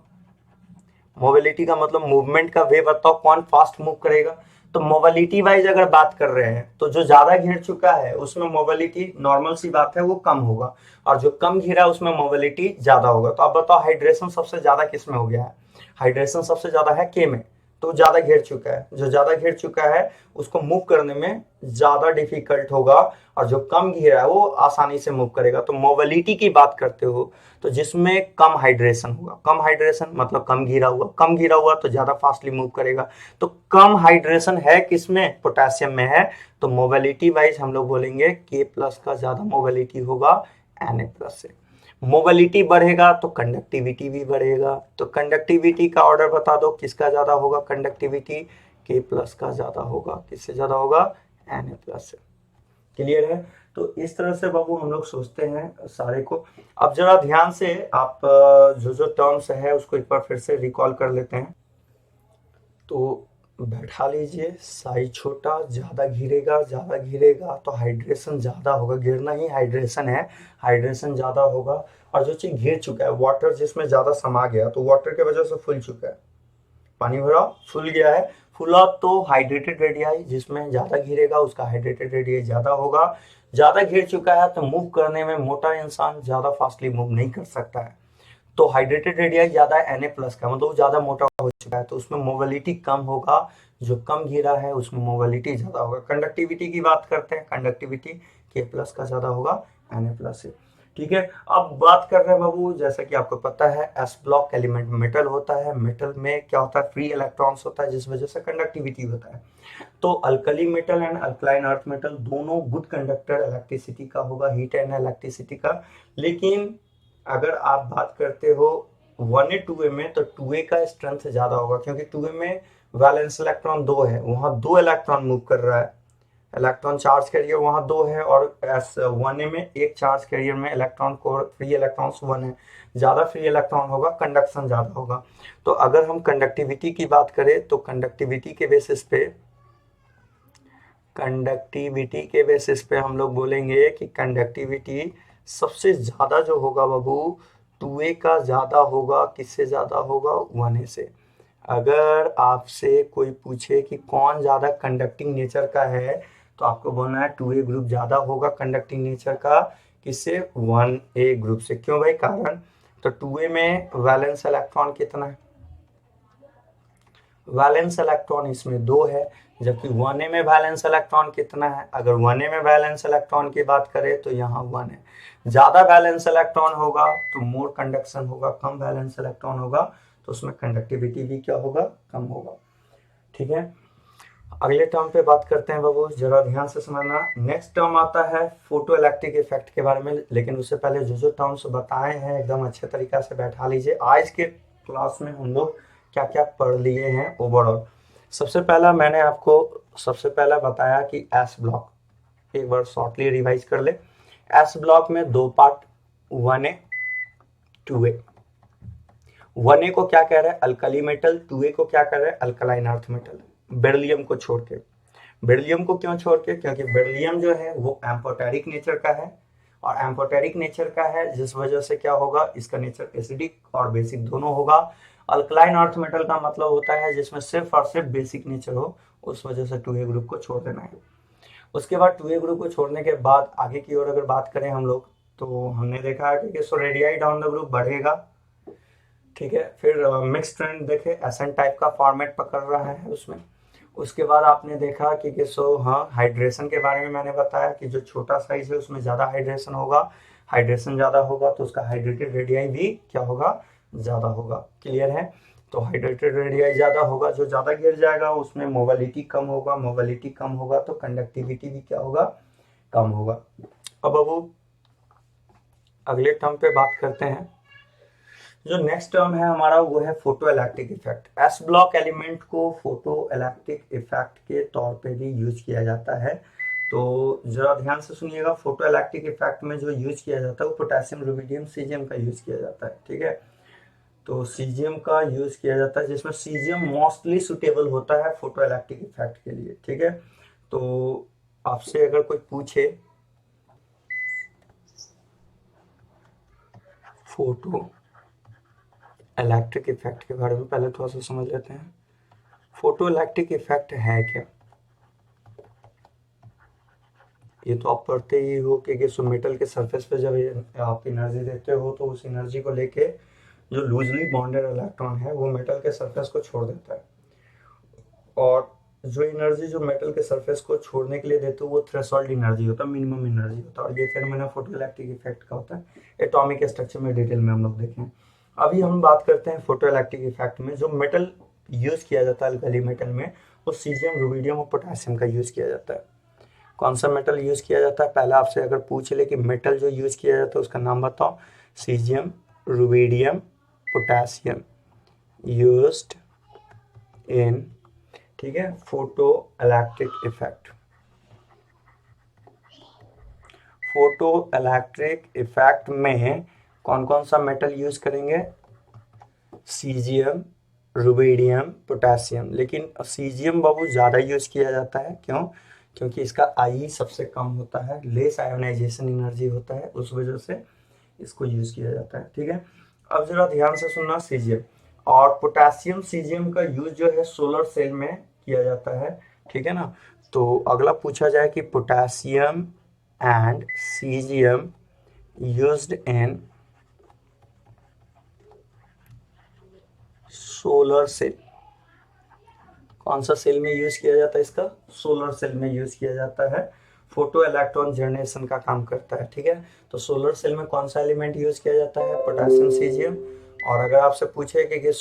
मोबिलिटी का मतलब मूवमेंट का वे बताओ, कौन फास्ट मूव करेगा। तो मोबिलिटी वाइज अगर बात कर रहे हैं तो जो ज्यादा घिर चुका है उसमें मोबिलिटी नॉर्मल सी बात है वो कम होगा, और जो कम घिरा है उसमें मोबिलिटी ज्यादा होगा। तो अब बताओ हाइड्रेशन सबसे ज्यादा किस में हो गया है, हाइड्रेशन सबसे ज्यादा है K में, तो ज्यादा घिर चुका है। जो ज्यादा घिर चुका है उसको मूव करने में ज्यादा डिफिकल्ट होगा, और जो कम घिरा है वो आसानी से मूव करेगा। तो मोबिलिटी की बात करते हो तो जिसमें कम हाइड्रेशन होगा, कम हाइड्रेशन मतलब कम घिरा हुआ तो ज्यादा फास्टली मूव करेगा। तो कम हाइड्रेशन है किसमें, पोटेशियम में है। तो मोबिलिटी वाइज हम लोग बोलेंगे K प्लस का ज्यादा मोबिलिटी होगा Na प्लस से। मोबिलिटी बढ़ेगा तो कंडक्टिविटी भी बढ़ेगा। तो कंडक्टिविटी का ऑर्डर बता दो, किसका ज्यादा होगा कंडक्टिविटी, K+ का ज़्यादा होगा। किससे ज़्यादा होगा? Na+ से। क्लियर है? तो इस तरह से बाबू हम लोग सोचते हैं सारे को। अब जरा ध्यान से आप जो टर्म्स है उसको एक बार फिर से रिकॉल कर लेते हैं। तो बैठा लीजिए, साइज छोटा, ज़्यादा घिरेगा तो हाइड्रेशन ज़्यादा होगा। गिरना ही हाइड्रेशन है, हाइड्रेशन ज़्यादा होगा। और जो चीज़ घिर चुका है, वाटर जिसमें ज़्यादा समा गया, तो वाटर की वजह से फूल चुका है, पानी भरा फूल गया है। फूला तो हाइड्रेटेड रेडियाई, जिसमें ज़्यादा घिरेगा उसका हाइड्रेटेड रेडियाई ज़्यादा होगा। ज़्यादा घिर चुका है तो मूव करने में मोटा इंसान ज़्यादा फास्टली मूव नहीं कर सकता है। तो हाइड्रेटेड रेडियाई ज़्यादा है Na+ का, मतलब ज़्यादा मोटा हो चुका है, तो उसमें मोबिलिटी कम होगा। जो कम घिरा है उसमें मोबिलिटी ज़्यादा होगा। कंडक्टिविटी की बात करते हैं, कंडक्टिविटी K+ का ज़्यादा होगा Na+ से। ठीक है, अब बात कर रहे हैं बाबू, जैसा कि आपको पता है S ब्लॉक एलिमेंट मेटल होता है। मेटल में क्या होता है? फ्री इलेक्ट्रॉन्स होता है, जिस वजह से कंडक्टिविटी होता है। तो alkali metal and alkaline earth metal दोनों गुड कंडक्टर इलेक्ट्रिसिटी का होगा, हीट एंड इलेक्ट्रिसिटी का। लेकिन अगर आप बात करते हो 1A 2A में, तो 2A का स्ट्रेंथ ज्यादा होगा, क्योंकि 2A में वैलेंस इलेक्ट्रॉन 2 है, वहां 2 इलेक्ट्रॉन मूव कर रहा है। इलेक्ट्रॉन चार्ज कैरियर वहां 2 है, और 1A में एक चार्ज कैरियर में इलेक्ट्रॉन को फ्री इलेक्ट्रॉन्स 1 है। ज्यादा फ्री इलेक्ट्रॉन होगा, कंडक्शन ज्यादा होगा। तो अगर हम कंडक्टिविटी की बात करें तो कंडक्टिविटी के बेसिस पे हम लोग बोलेंगे कि कंडक्टिविटी सबसे ज्यादा जो होगा बाबू 2A का ज्यादा होगा। किससे ज्यादा होगा? 1A से। अगर आपसे कोई पूछे कि कौन ज्यादा कंडक्टिंग नेचर का है, तो आपको बोलना है 2A ग्रुप ज्यादा होगा कंडक्टिंग नेचर का। किससे? 1A ग्रुप से। क्यों भाई? कारण तो 2A में वैलेंस इलेक्ट्रॉन कितना है? वैलेंस इलेक्ट्रॉन इसमें 2 है, जबकि 1A में वैलेंस इलेक्ट्रॉन कितना है? अगर 1A में वैलेंस इलेक्ट्रॉन की बात करें तो यहाँ 1 है। ज्यादा वैलेंस इलेक्ट्रॉन होगा तो मोर कंडक्शन होगा, कम वैलेंस इलेक्ट्रॉन होगा तो उसमें कंडक्टिविटी भी क्या होगा? कम होगा। ठीक है, अगले टर्म पे बात करते हैं बाबू, जरा ध्यान से समझना। नेक्स्ट टर्म आता है फोटो इलेक्ट्रिक इफेक्ट के बारे में, लेकिन उससे पहले जो टर्म्स बताए हैं एकदम अच्छे तरीका से बैठा लीजिए। आज के क्लास में हम लोग क्या क्या पढ़ लिए हैं ओवरऑल। सबसे पहला बताया कि एस ब्लॉक, एक बार शॉर्टली रिवाइज कर ले। एस ब्लॉक में 2 पार्ट, 1A 2A। 1A को क्या कह रहे हैं? Alkali metal. 2A को क्या कह रहे हैं? Alkaline earth metal. बेरिलियम को छोड़ के। बेरिलियम को क्यों छोड़ के? क्योंकि बेरिलियम जो है वो एम्फोटेरिक नेचर का है, और एम्फोटेरिक नेचर का है जिस वजह से क्या होगा? इसका नेचर एसिडिक और बेसिक दोनों होगा। अल्कलाइन अर्थ मेटल का मतलब होता है जिसमें सिर्फ और सिर्फ बेसिक नेचर हो, उस वजह से 2A ग्रुप को छोड़ देना है। उसके बाद 2A ग्रुप को छोड़ने के बाद आगे की ओर अगर बात करें हम लोग, तो हमने देखा है कि रेडियाई डाउन द ग्रुप बढ़ेगा। ठीक है, फिर मिक्स ट्रेंड देखे, एसएन टाइप का फॉर्मेट पकड़ रहा है उसमें। उसके बाद आपने देखा कि हाँ, हाइड्रेशन के बारे में मैंने बताया कि जो छोटा साइज है उसमें ज़्यादा हाइड्रेशन होगा। हाइड्रेशन ज़्यादा होगा तो उसका हाइड्रेटेड रेडियाई भी क्या होगा? ज़्यादा होगा। क्लियर है? तो हाइड्रेटेड रेडियाई ज़्यादा होगा, जो ज़्यादा गिर जाएगा उसमें मोबिलिटी कम होगा। मोबिलिटी कम होगा तो कंडक्टिविटी भी क्या होगा? कम होगा। अब अगले टर्म पे बात करते हैं। जो नेक्स्ट टर्म है हमारा वो है photo electric effect. S block element को फोटो इलेक्ट्रिक इफेक्ट के तौर पे भी यूज किया जाता है। तो जरा ध्यान से सुनिएगा, फोटो इलेक्ट्रिक इफेक्ट में जो यूज किया जाता है वो पोटेशियम, रुबिडियम, सीजियम का यूज किया जाता है। ठीक है, तो सीजियम का यूज किया जाता है, जिसमें सीजियम मोस्टली सुटेबल होता है फोटो इलेक्ट्रिक इफेक्ट के लिए। ठीक है, तो आपसे अगर कोई पूछे फोटो इलेक्ट्रिक इफेक्ट के बारे में, पहले थोड़ा सा समझ लेते हैं फोटो इलेक्ट्रिक इफेक्ट है क्या। ये तो आप पढ़ते ही हो कि मेटल के सरफेस पे जब आप एनर्जी देते हो तो उस एनर्जी को लेके जो लूजली बॉन्डेड इलेक्ट्रॉन है वो मेटल के सरफेस को छोड़ देता है, और जो एनर्जी जो मेटल के सरफेस को छोड़ने के लिए देते हो वो थ्रेशोल्ड एनर्जी होता है, मिनिमम एनर्जी होता है। और ये फिनोमेना फोटो इलेक्ट्रिक इफेक्ट का होता है। एटॉमिक स्ट्रक्चर में डिटेल में हम लोग देखें। अभी हम बात करते हैं फोटो इलेक्ट्रिक इफेक्ट में जो मेटल यूज किया जाता है अल्कली मेटल में, वो सीजियम, रुबिडियम और पोटेशियम का यूज किया जाता है। कौन सा मेटल यूज किया जाता है? पहले आपसे अगर पूछ ले कि मेटल जो यूज किया जाता है उसका नाम बताओ। Caesium, rubidium, potassium used in ठीक है, photo electric effect. Photo electric effect में कौन कौन सा मेटल यूज करेंगे? Caesium, rubidium, potassium. लेकिन सीजियम बाबू ज़्यादा यूज किया जाता है, क्यों? क्योंकि इसका आई सबसे कम होता है, लेस आयोनाइजेशन एनर्जी होता है, उस वजह से इसको यूज किया जाता है। ठीक है, अब जरा ध्यान से सुनना, सीजियम और पोटेशियम सीजियम का यूज जो है सोलर सेल में किया जाता है। ठीक है ना, तो अगला पूछा जाए कि potassium and caesium used in solar cell, कौन सा सेल में यूज किया जाता है? इसका सोलर सेल में यूज किया जाता है, फोटो इलेक्ट्रॉन जनरेशन का काम करता है। ठीक है, तो सोलर सेल में कौन सा एलिमेंट यूज किया जाता है? Potassium caesium. और अगर आपसे पूछे कि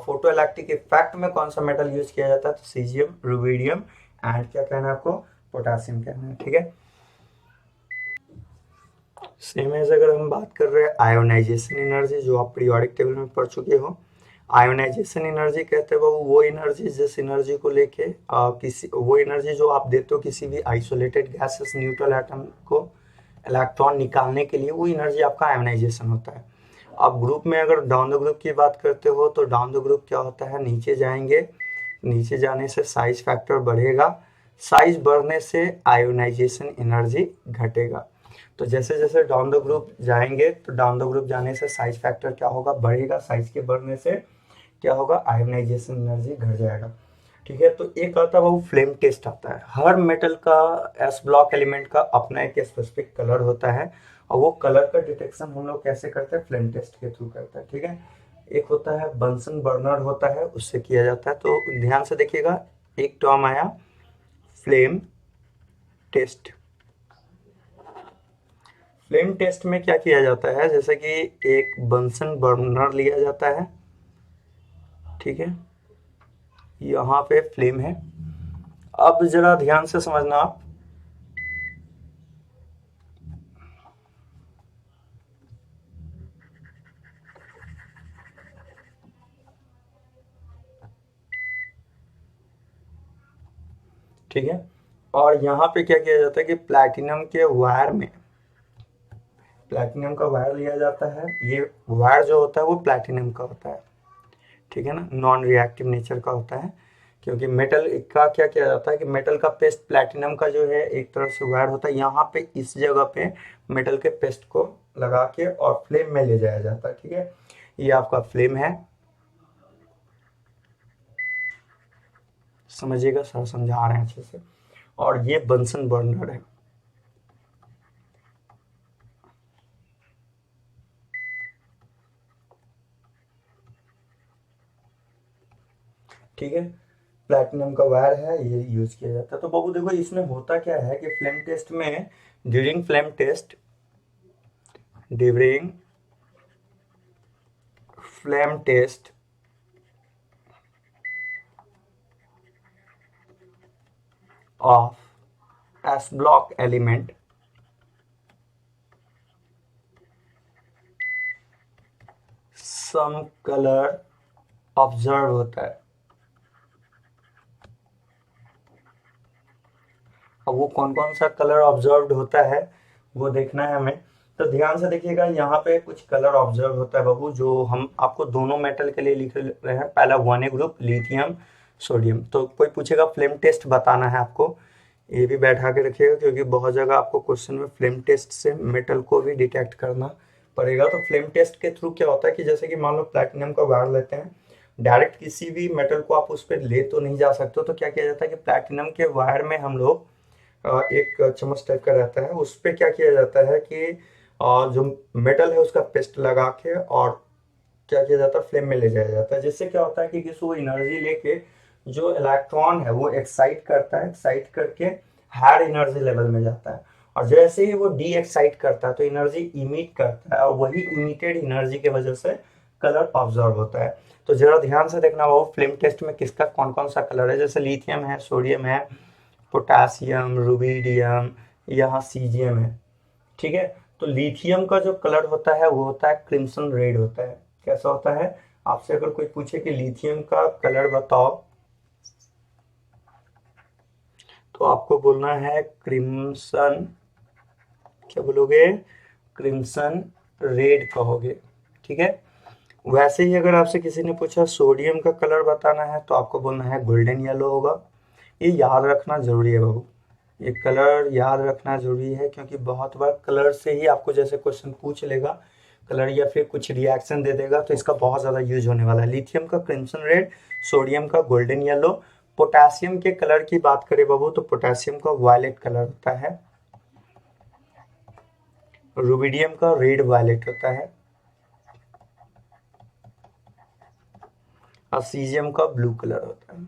फोटो इलेक्ट्रिक इफेक्ट में कौन सा मेटल यूज किया जाता है, तो सीजियम, रुबिडियम एंड क्या कहना है आपको? पोटेशियम कहना है। ठीक है, सेम एज अगर हम बात कर रहे हैं आयोनाइजेशन एनर्जी, जो आप पीरियोडिक टेबल में पढ़ चुके हो। आयोनाइजेशन एनर्जी कहते हैं वो एनर्जी जिस एनर्जी को लेके वो एनर्जी जो आप देते हो किसी भी आइसोलेटेड गैसेस न्यूट्रल एटम को इलेक्ट्रॉन निकालने के लिए, वो एनर्जी आपका आयोनाइजेशन होता है। अब ग्रुप में अगर डाउन द ग्रुप की बात करते हो तो डाउन द ग्रुप क्या होता है? नीचे जाएंगे, नीचे जाने से साइज फैक्टर बढ़ेगा, साइज बढ़ने से आयोनाइजेशन एनर्जी घटेगा। तो जैसे जैसे डाउन द ग्रुप जाएंगे तो डाउन द ग्रुप जाने से साइज फैक्टर क्या होगा? बढ़ेगा, साइज के बढ़ने से क्या होगा? आयोनाइजेशन एनर्जी घट जाएगा। ठीक है, तो एक आता है वो फ्लेम टेस्ट आता है। हर मेटल का एस ब्लॉक एलिमेंट का अपना एक स्पेसिफिक कलर होता है, और वो कलर का डिटेक्शन हम लोग कैसे करते हैं? फ्लेम टेस्ट के थ्रू करते हैं। ठीक है, एक होता है बंसन बर्नर होता है, उससे किया जाता है। तो ध्यान से देखिएगा, एक टर्म आया फ्लेम टेस्ट। फ्लेम टेस्ट में क्या किया जाता है? जैसे कि एक बंसन बर्नर लिया जाता है, ठीक है, यहाँ पे फ्लेम है। अब जरा ध्यान से समझना आप, ठीक है, और यहाँ पे क्या किया जाता है कि प्लैटिनम के वायर में, प्लैटिनम का वायर लिया जाता है। ये वायर जो होता है वो प्लैटिनम का होता है, ठीक है ना, नॉन रिएक्टिव नेचर का होता है। क्योंकि मेटल का क्या किया जाता है कि मेटल का पेस्ट प्लैटिनम का जो है एक तरह से वायर होता है, यहाँ पे इस जगह पे मेटल के पेस्ट को लगा के और फ्लेम में ले जाया जाता है। ठीक है, ये आपका फ्लेम है, समझिएगा, सर समझा रहे हैं अच्छे से। और ये बंसन बर्नर है। ठीक है, प्लैटिनम का वायर है, ये यूज किया जाता है। तो बाबू देखो, इसमें होता क्या है कि फ्लेम टेस्ट में, during flame test, during flame test of S block element some color observe होता है। अब वो कौन कौन सा कलर ऑब्जर्व होता है वो देखना है हमें। तो ध्यान से देखिएगा, यहाँ पे कुछ कलर ऑब्जर्व होता है बाबू, जो हम आपको दोनों मेटल के लिए लिख रहे हैं। पहला 1A ग्रुप, लिथियम सोडियम। तो कोई पूछेगा फ्लेम टेस्ट बताना है आपको, ये भी बैठा के रखिएगा, क्योंकि बहुत जगह आपको क्वेश्चन में फ्लेम टेस्ट से मेटल को भी डिटेक्ट करना पड़ेगा। तो फ्लेम टेस्ट के थ्रू क्या होता है कि जैसे कि मान लो प्लैटिनम का वायर लेते हैं, डायरेक्ट किसी भी मेटल को आप उस पर ले तो नहीं जा सकते, तो क्या किया जाता है कि प्लैटिनम के वायर में हम लोग एक चम्मच टाइप का रहता है, उस पर क्या किया जाता है कि जो मेटल है उसका पेस्ट लगा के और क्या किया जाता है, फ्लेम में ले जाया जाता है। जिससे क्या होता है कि वो एनर्जी लेके जो इलेक्ट्रॉन है वो एक्साइट करता है, एक्साइट करके हायर एनर्जी लेवल में जाता है, और जैसे ही वो डी एक्साइट करता है तो एनर्जी इमिट करता है, और वही इमिटेड एनर्जी की वजह से कलर ऑब्जर्व होता है। तो जरा ध्यान से देखना, वो फ्लेम टेस्ट में किसका कौन कौन सा कलर है, जैसे लिथियम है, सोडियम है, पोटासियम, रुबिडियम, यहाँ सीजियम है। ठीक है, तो लिथियम का जो कलर होता है वो होता है क्रिम्सन रेड होता है। कैसा होता है? आपसे अगर कोई पूछे कि लिथियम का कलर बताओ, तो आपको बोलना है क्रिम्सन, क्या बोलोगे, क्रिम्सन रेड कहोगे, ठीक है। वैसे ही अगर आपसे किसी ने पूछा सोडियम का कलर बताना है तो आपको बोलना है गोल्डन येलो होगा। ये याद रखना जरूरी है बाबू, ये कलर याद रखना जरूरी है, क्योंकि बहुत बार कलर से ही आपको जैसे क्वेश्चन पूछ लेगा कलर या फिर कुछ रिएक्शन दे देगा, तो इसका बहुत ज़्यादा यूज होने वाला है। लिथियम का क्रिम्सन रेड, सोडियम का गोल्डन येलो। पोटेशियम के कलर की बात करें बाबू तो पोटेशियम का वायलेट कलर होता है, रुबिडियम का रेड वायलेट होता है, और सीजियम का ब्लू कलर होता है,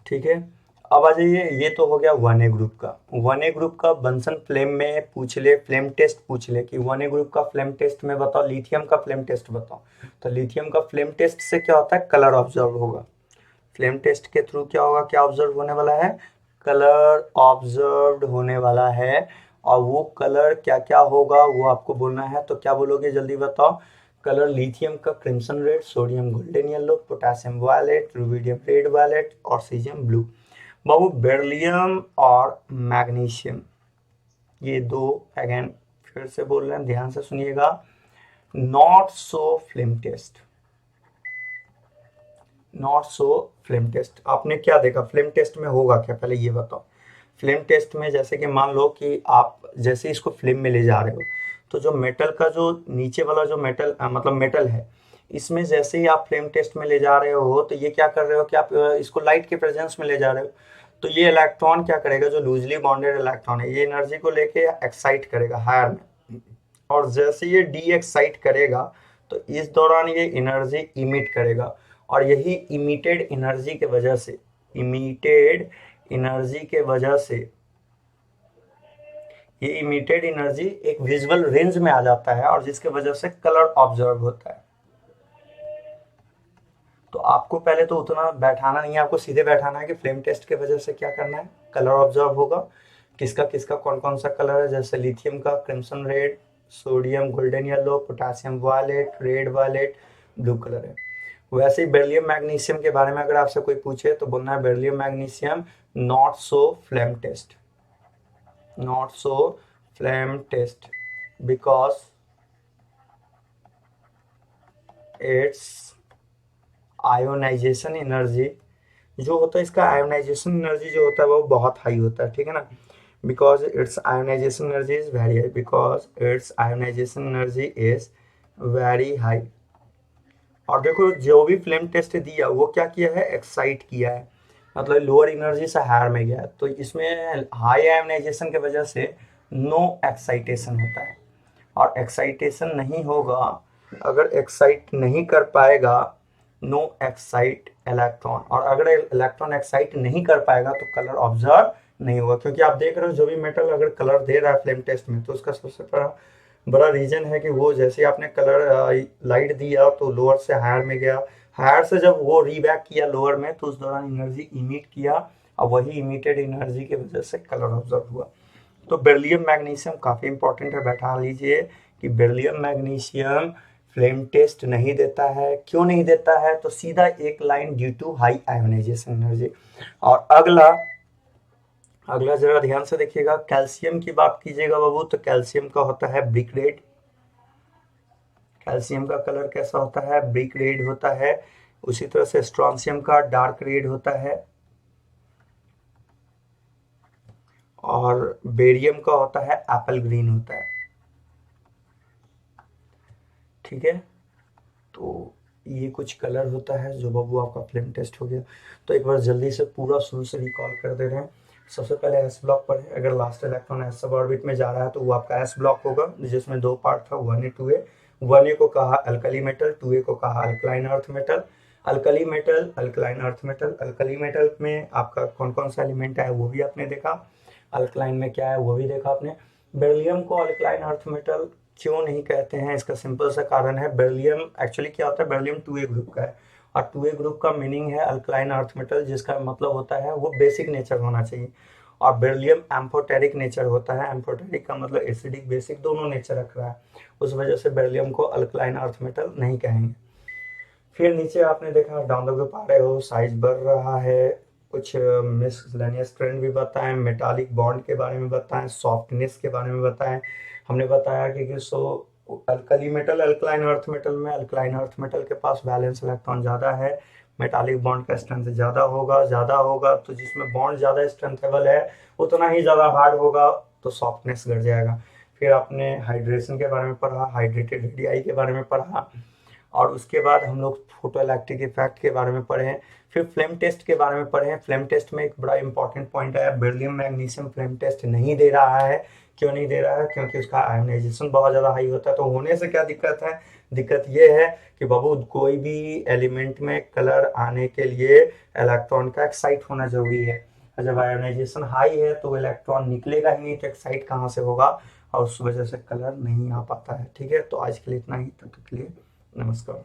ठीक है। अब आ जाइए, ये तो हो गया 1A ग्रुप का। 1A ग्रुप का बंसन फ्लेम में पूछ ले, फ्लेम टेस्ट पूछ ले कि 1A ग्रुप का फ्लेम टेस्ट में बताओ, लिथियम का फ्लेम टेस्ट बताओ। तो लिथियम का फ्लेम टेस्ट से क्या होता है, कलर ऑब्जर्व होगा। फ्लेम टेस्ट के थ्रू क्या होगा, क्या ऑब्जर्व होने वाला है, कलर ऑब्जर्व होने वाला है। और वो कलर क्या क्या होगा वो आपको बोलना है, तो क्या बोलोगे जल्दी बताओ। कलर लिथियम का crimson red, sodium golden yellow, potassium violet, rubidium red violet और सीजियम ब्लू। बाबू बेरिलियम और मैग्नीशियम, ये दो अगेन फिर से बोल रहे हैं, ध्यान से सुनिएगा। Not so flame test, not so flame test. आपने क्या देखा फ्लेम टेस्ट में होगा क्या, पहले ये बताओ। फ्लेम टेस्ट में जैसे कि मान लो कि आप जैसे इसको फ्लेम में ले जा रहे हो, तो जो मेटल का जो नीचे वाला जो मेटल मतलब मेटल है, इसमें जैसे ही आप फ्लेम टेस्ट में ले जा रहे हो तो ये क्या कर रहे हो कि आप इसको लाइट के प्रेजेंस में ले जा रहे हो। तो ये इलेक्ट्रॉन क्या करेगा, जो लूजली बॉन्डेड इलेक्ट्रॉन है, ये एनर्जी को लेके एक्साइट करेगा हायर में, और जैसे ये डी एक्साइट करेगा तो इस दौरान ये एनर्जी इमिट करेगा। और यही इमिटेड एनर्जी के वजह से, इमिटेड एनर्जी के वजह से, ये इमिटेड एनर्जी एक विजुअल रेंज में आ जाता है और जिसके वजह से कलर ऑब्जर्व होता है। तो आपको पहले तो उतना बैठाना नहीं है, आपको सीधे बैठाना है कि फ्लेम टेस्ट के वजह से क्या करना है, कलर ऑब्जर्व होगा। किसका किसका कौन कौन सा कलर है, जैसे लिथियम का crimson red, sodium golden yellow, potassium violet, red violet, blue colour है। वैसे ही बेरिलियम मैग्नीशियम के बारे में अगर आपसे कोई पूछे तो बोलना है beryllium magnesium not so flame test, not so flame test because its ionisation energy जो होता है, इसका आयोनाइजेशन एनर्जी जो होता है वो बहुत हाई होता है, ठीक है ना। Because its ionisation energy is very high, because its ionisation energy is very high. और देखो जो भी फ्लेम टेस्ट दिया वो क्या किया है, एक्साइट किया है, मतलब लोअर एनर्जी से हायर में गया है। तो इसमें हाई आयोनाइजेशन के वजह से नो एक्साइटेशन होता है, और एक्साइटेशन नहीं होगा, अगर एक्साइट नहीं कर पाएगा, नो एक्साइट इलेक्ट्रॉन, और अगर इलेक्ट्रॉन एक्साइट नहीं कर पाएगा तो कलर ऑब्जर्व नहीं होगा। क्योंकि आप देख रहे हो जो भी मेटल अगर कलर दे रहा है फ्लेम टेस्ट में, तो उसका सबसे बड़ा बड़ा रीजन है कि वो जैसे आपने कलर लाइट दिया तो लोअर से हायर में गया, हायर से जब वो रीबैक किया लोअर में तो उस दौरान एनर्जी इमिट किया, और वही इमिटेड एनर्जी की वजह से कलर ऑब्जर्व हुआ। तो बेरिलियम मैग्नीशियम काफ़ी इंपॉर्टेंट है, बैठा लीजिए कि बेरिलियम मैग्नीशियम फ्लेम टेस्ट नहीं देता है। क्यों नहीं देता है, तो सीधा एक line due to high ionisation energy. और अगला अगला जरा ध्यान से देखिएगा, कैल्शियम की बात कीजिएगा बाबू तो कैल्शियम का होता है ब्रिक रेड। कैल्शियम का कलर कैसा होता है, ब्रिक रेड होता है। उसी तरह से स्ट्रॉन्शियम का डार्क रेड होता है, और बेरियम का होता है एप्पल ग्रीन होता है, ठीक है। तो ये कुछ कलर होता है जो बाबू आपका फ्लेम टेस्ट हो गया। तो एक बार जल्दी से पूरा शुरू से रिकॉल कर दे रहे हैं। सबसे पहले एस ब्लॉक पर है, अगर last electron S sub orbit में जा रहा है तो वो आपका एस ब्लॉक होगा, जिसमें दो पार्ट था 1A 2A। 1A को कहा अल्कली मेटल, 2A को कहा alkaline earth metal. Alkali metal, alkaline earth metal, alkali metal में आपका कौन कौन सा एलिमेंट है वो भी आपने देखा, अल्कलाइन में क्या है वो भी देखा आपने। बेरिलियम को अल्कलाइन अर्थ मेटल क्यों नहीं कहते हैं, इसका सिंपल सा कारण है, बेरिलियम एक्चुअली क्या होता है, बेरिलियम 2A ग्रुप का है, और 2A ग्रुप का मीनिंग है अल्कलाइन अर्थ मेटल, जिसका मतलब होता है वो बेसिक नेचर होना चाहिए। और बेरिलियम एम्फोटेरिक नेचर होता है, एम्फोटेरिक का मतलब एसिडिक बेसिक दोनों नेचर रख रहा है, उस वजह से बेरिलियम को अल्कलाइन अर्थ मेटल नहीं कहेंगे। फिर नीचे आपने देखा डाउन द ग्रुप आ रहे हो, साइज बढ़ रहा है, कुछ मिसलेनियस ट्रेंड भी बताएं, मेटालिक बॉन्ड के बारे में बताएं, सॉफ्टनेस के बारे में बताएं। हमने बताया कि so alkali metal alkaline earth metal में, अल्कलाइन अर्थ मेटल के पास वैलेंस इलेक्ट्रॉन ज़्यादा है, मेटालिक बॉन्ड का स्ट्रेंथ ज़्यादा होगा तो जिसमें बॉन्ड ज़्यादा स्ट्रेंथेबल है उतना ही ज़्यादा हार्ड होगा तो सॉफ्टनेस घट जाएगा। फिर आपने हाइड्रेशन के बारे में पढ़ा, हाइड्रेटेड रेडियाई के बारे में पढ़ा, और उसके बाद हम लोग फोटो इलेक्ट्रिक इफेक्ट के बारे में पढ़े हैं। फिर फ्लेम टेस्ट के बारे में पढ़े हैं। फ्लेम टेस्ट में एक बड़ा इंपॉर्टेंट पॉइंट है, बेरिलियम मैग्नीशियम फ्लेम टेस्ट नहीं दे रहा है। क्यों नहीं दे रहा है? क्योंकि उसका आयोनाइजेशन बहुत ज़्यादा हाई होता है। तो होने से क्या दिक्कत है? दिक्कत ये है कि बाबू कोई भी एलिमेंट में कलर आने के लिए इलेक्ट्रॉन का एक्साइट होना जरूरी है, और जब आयोनाइजेशन हाई है तो इलेक्ट्रॉन निकलेगा ही नहीं, तो एक्साइट कहाँ से होगा, और उस वजह से कलर नहीं आ पाता है। ठीक है, तो आज के लिए इतना ही, तब तक के लिए नमस्कार।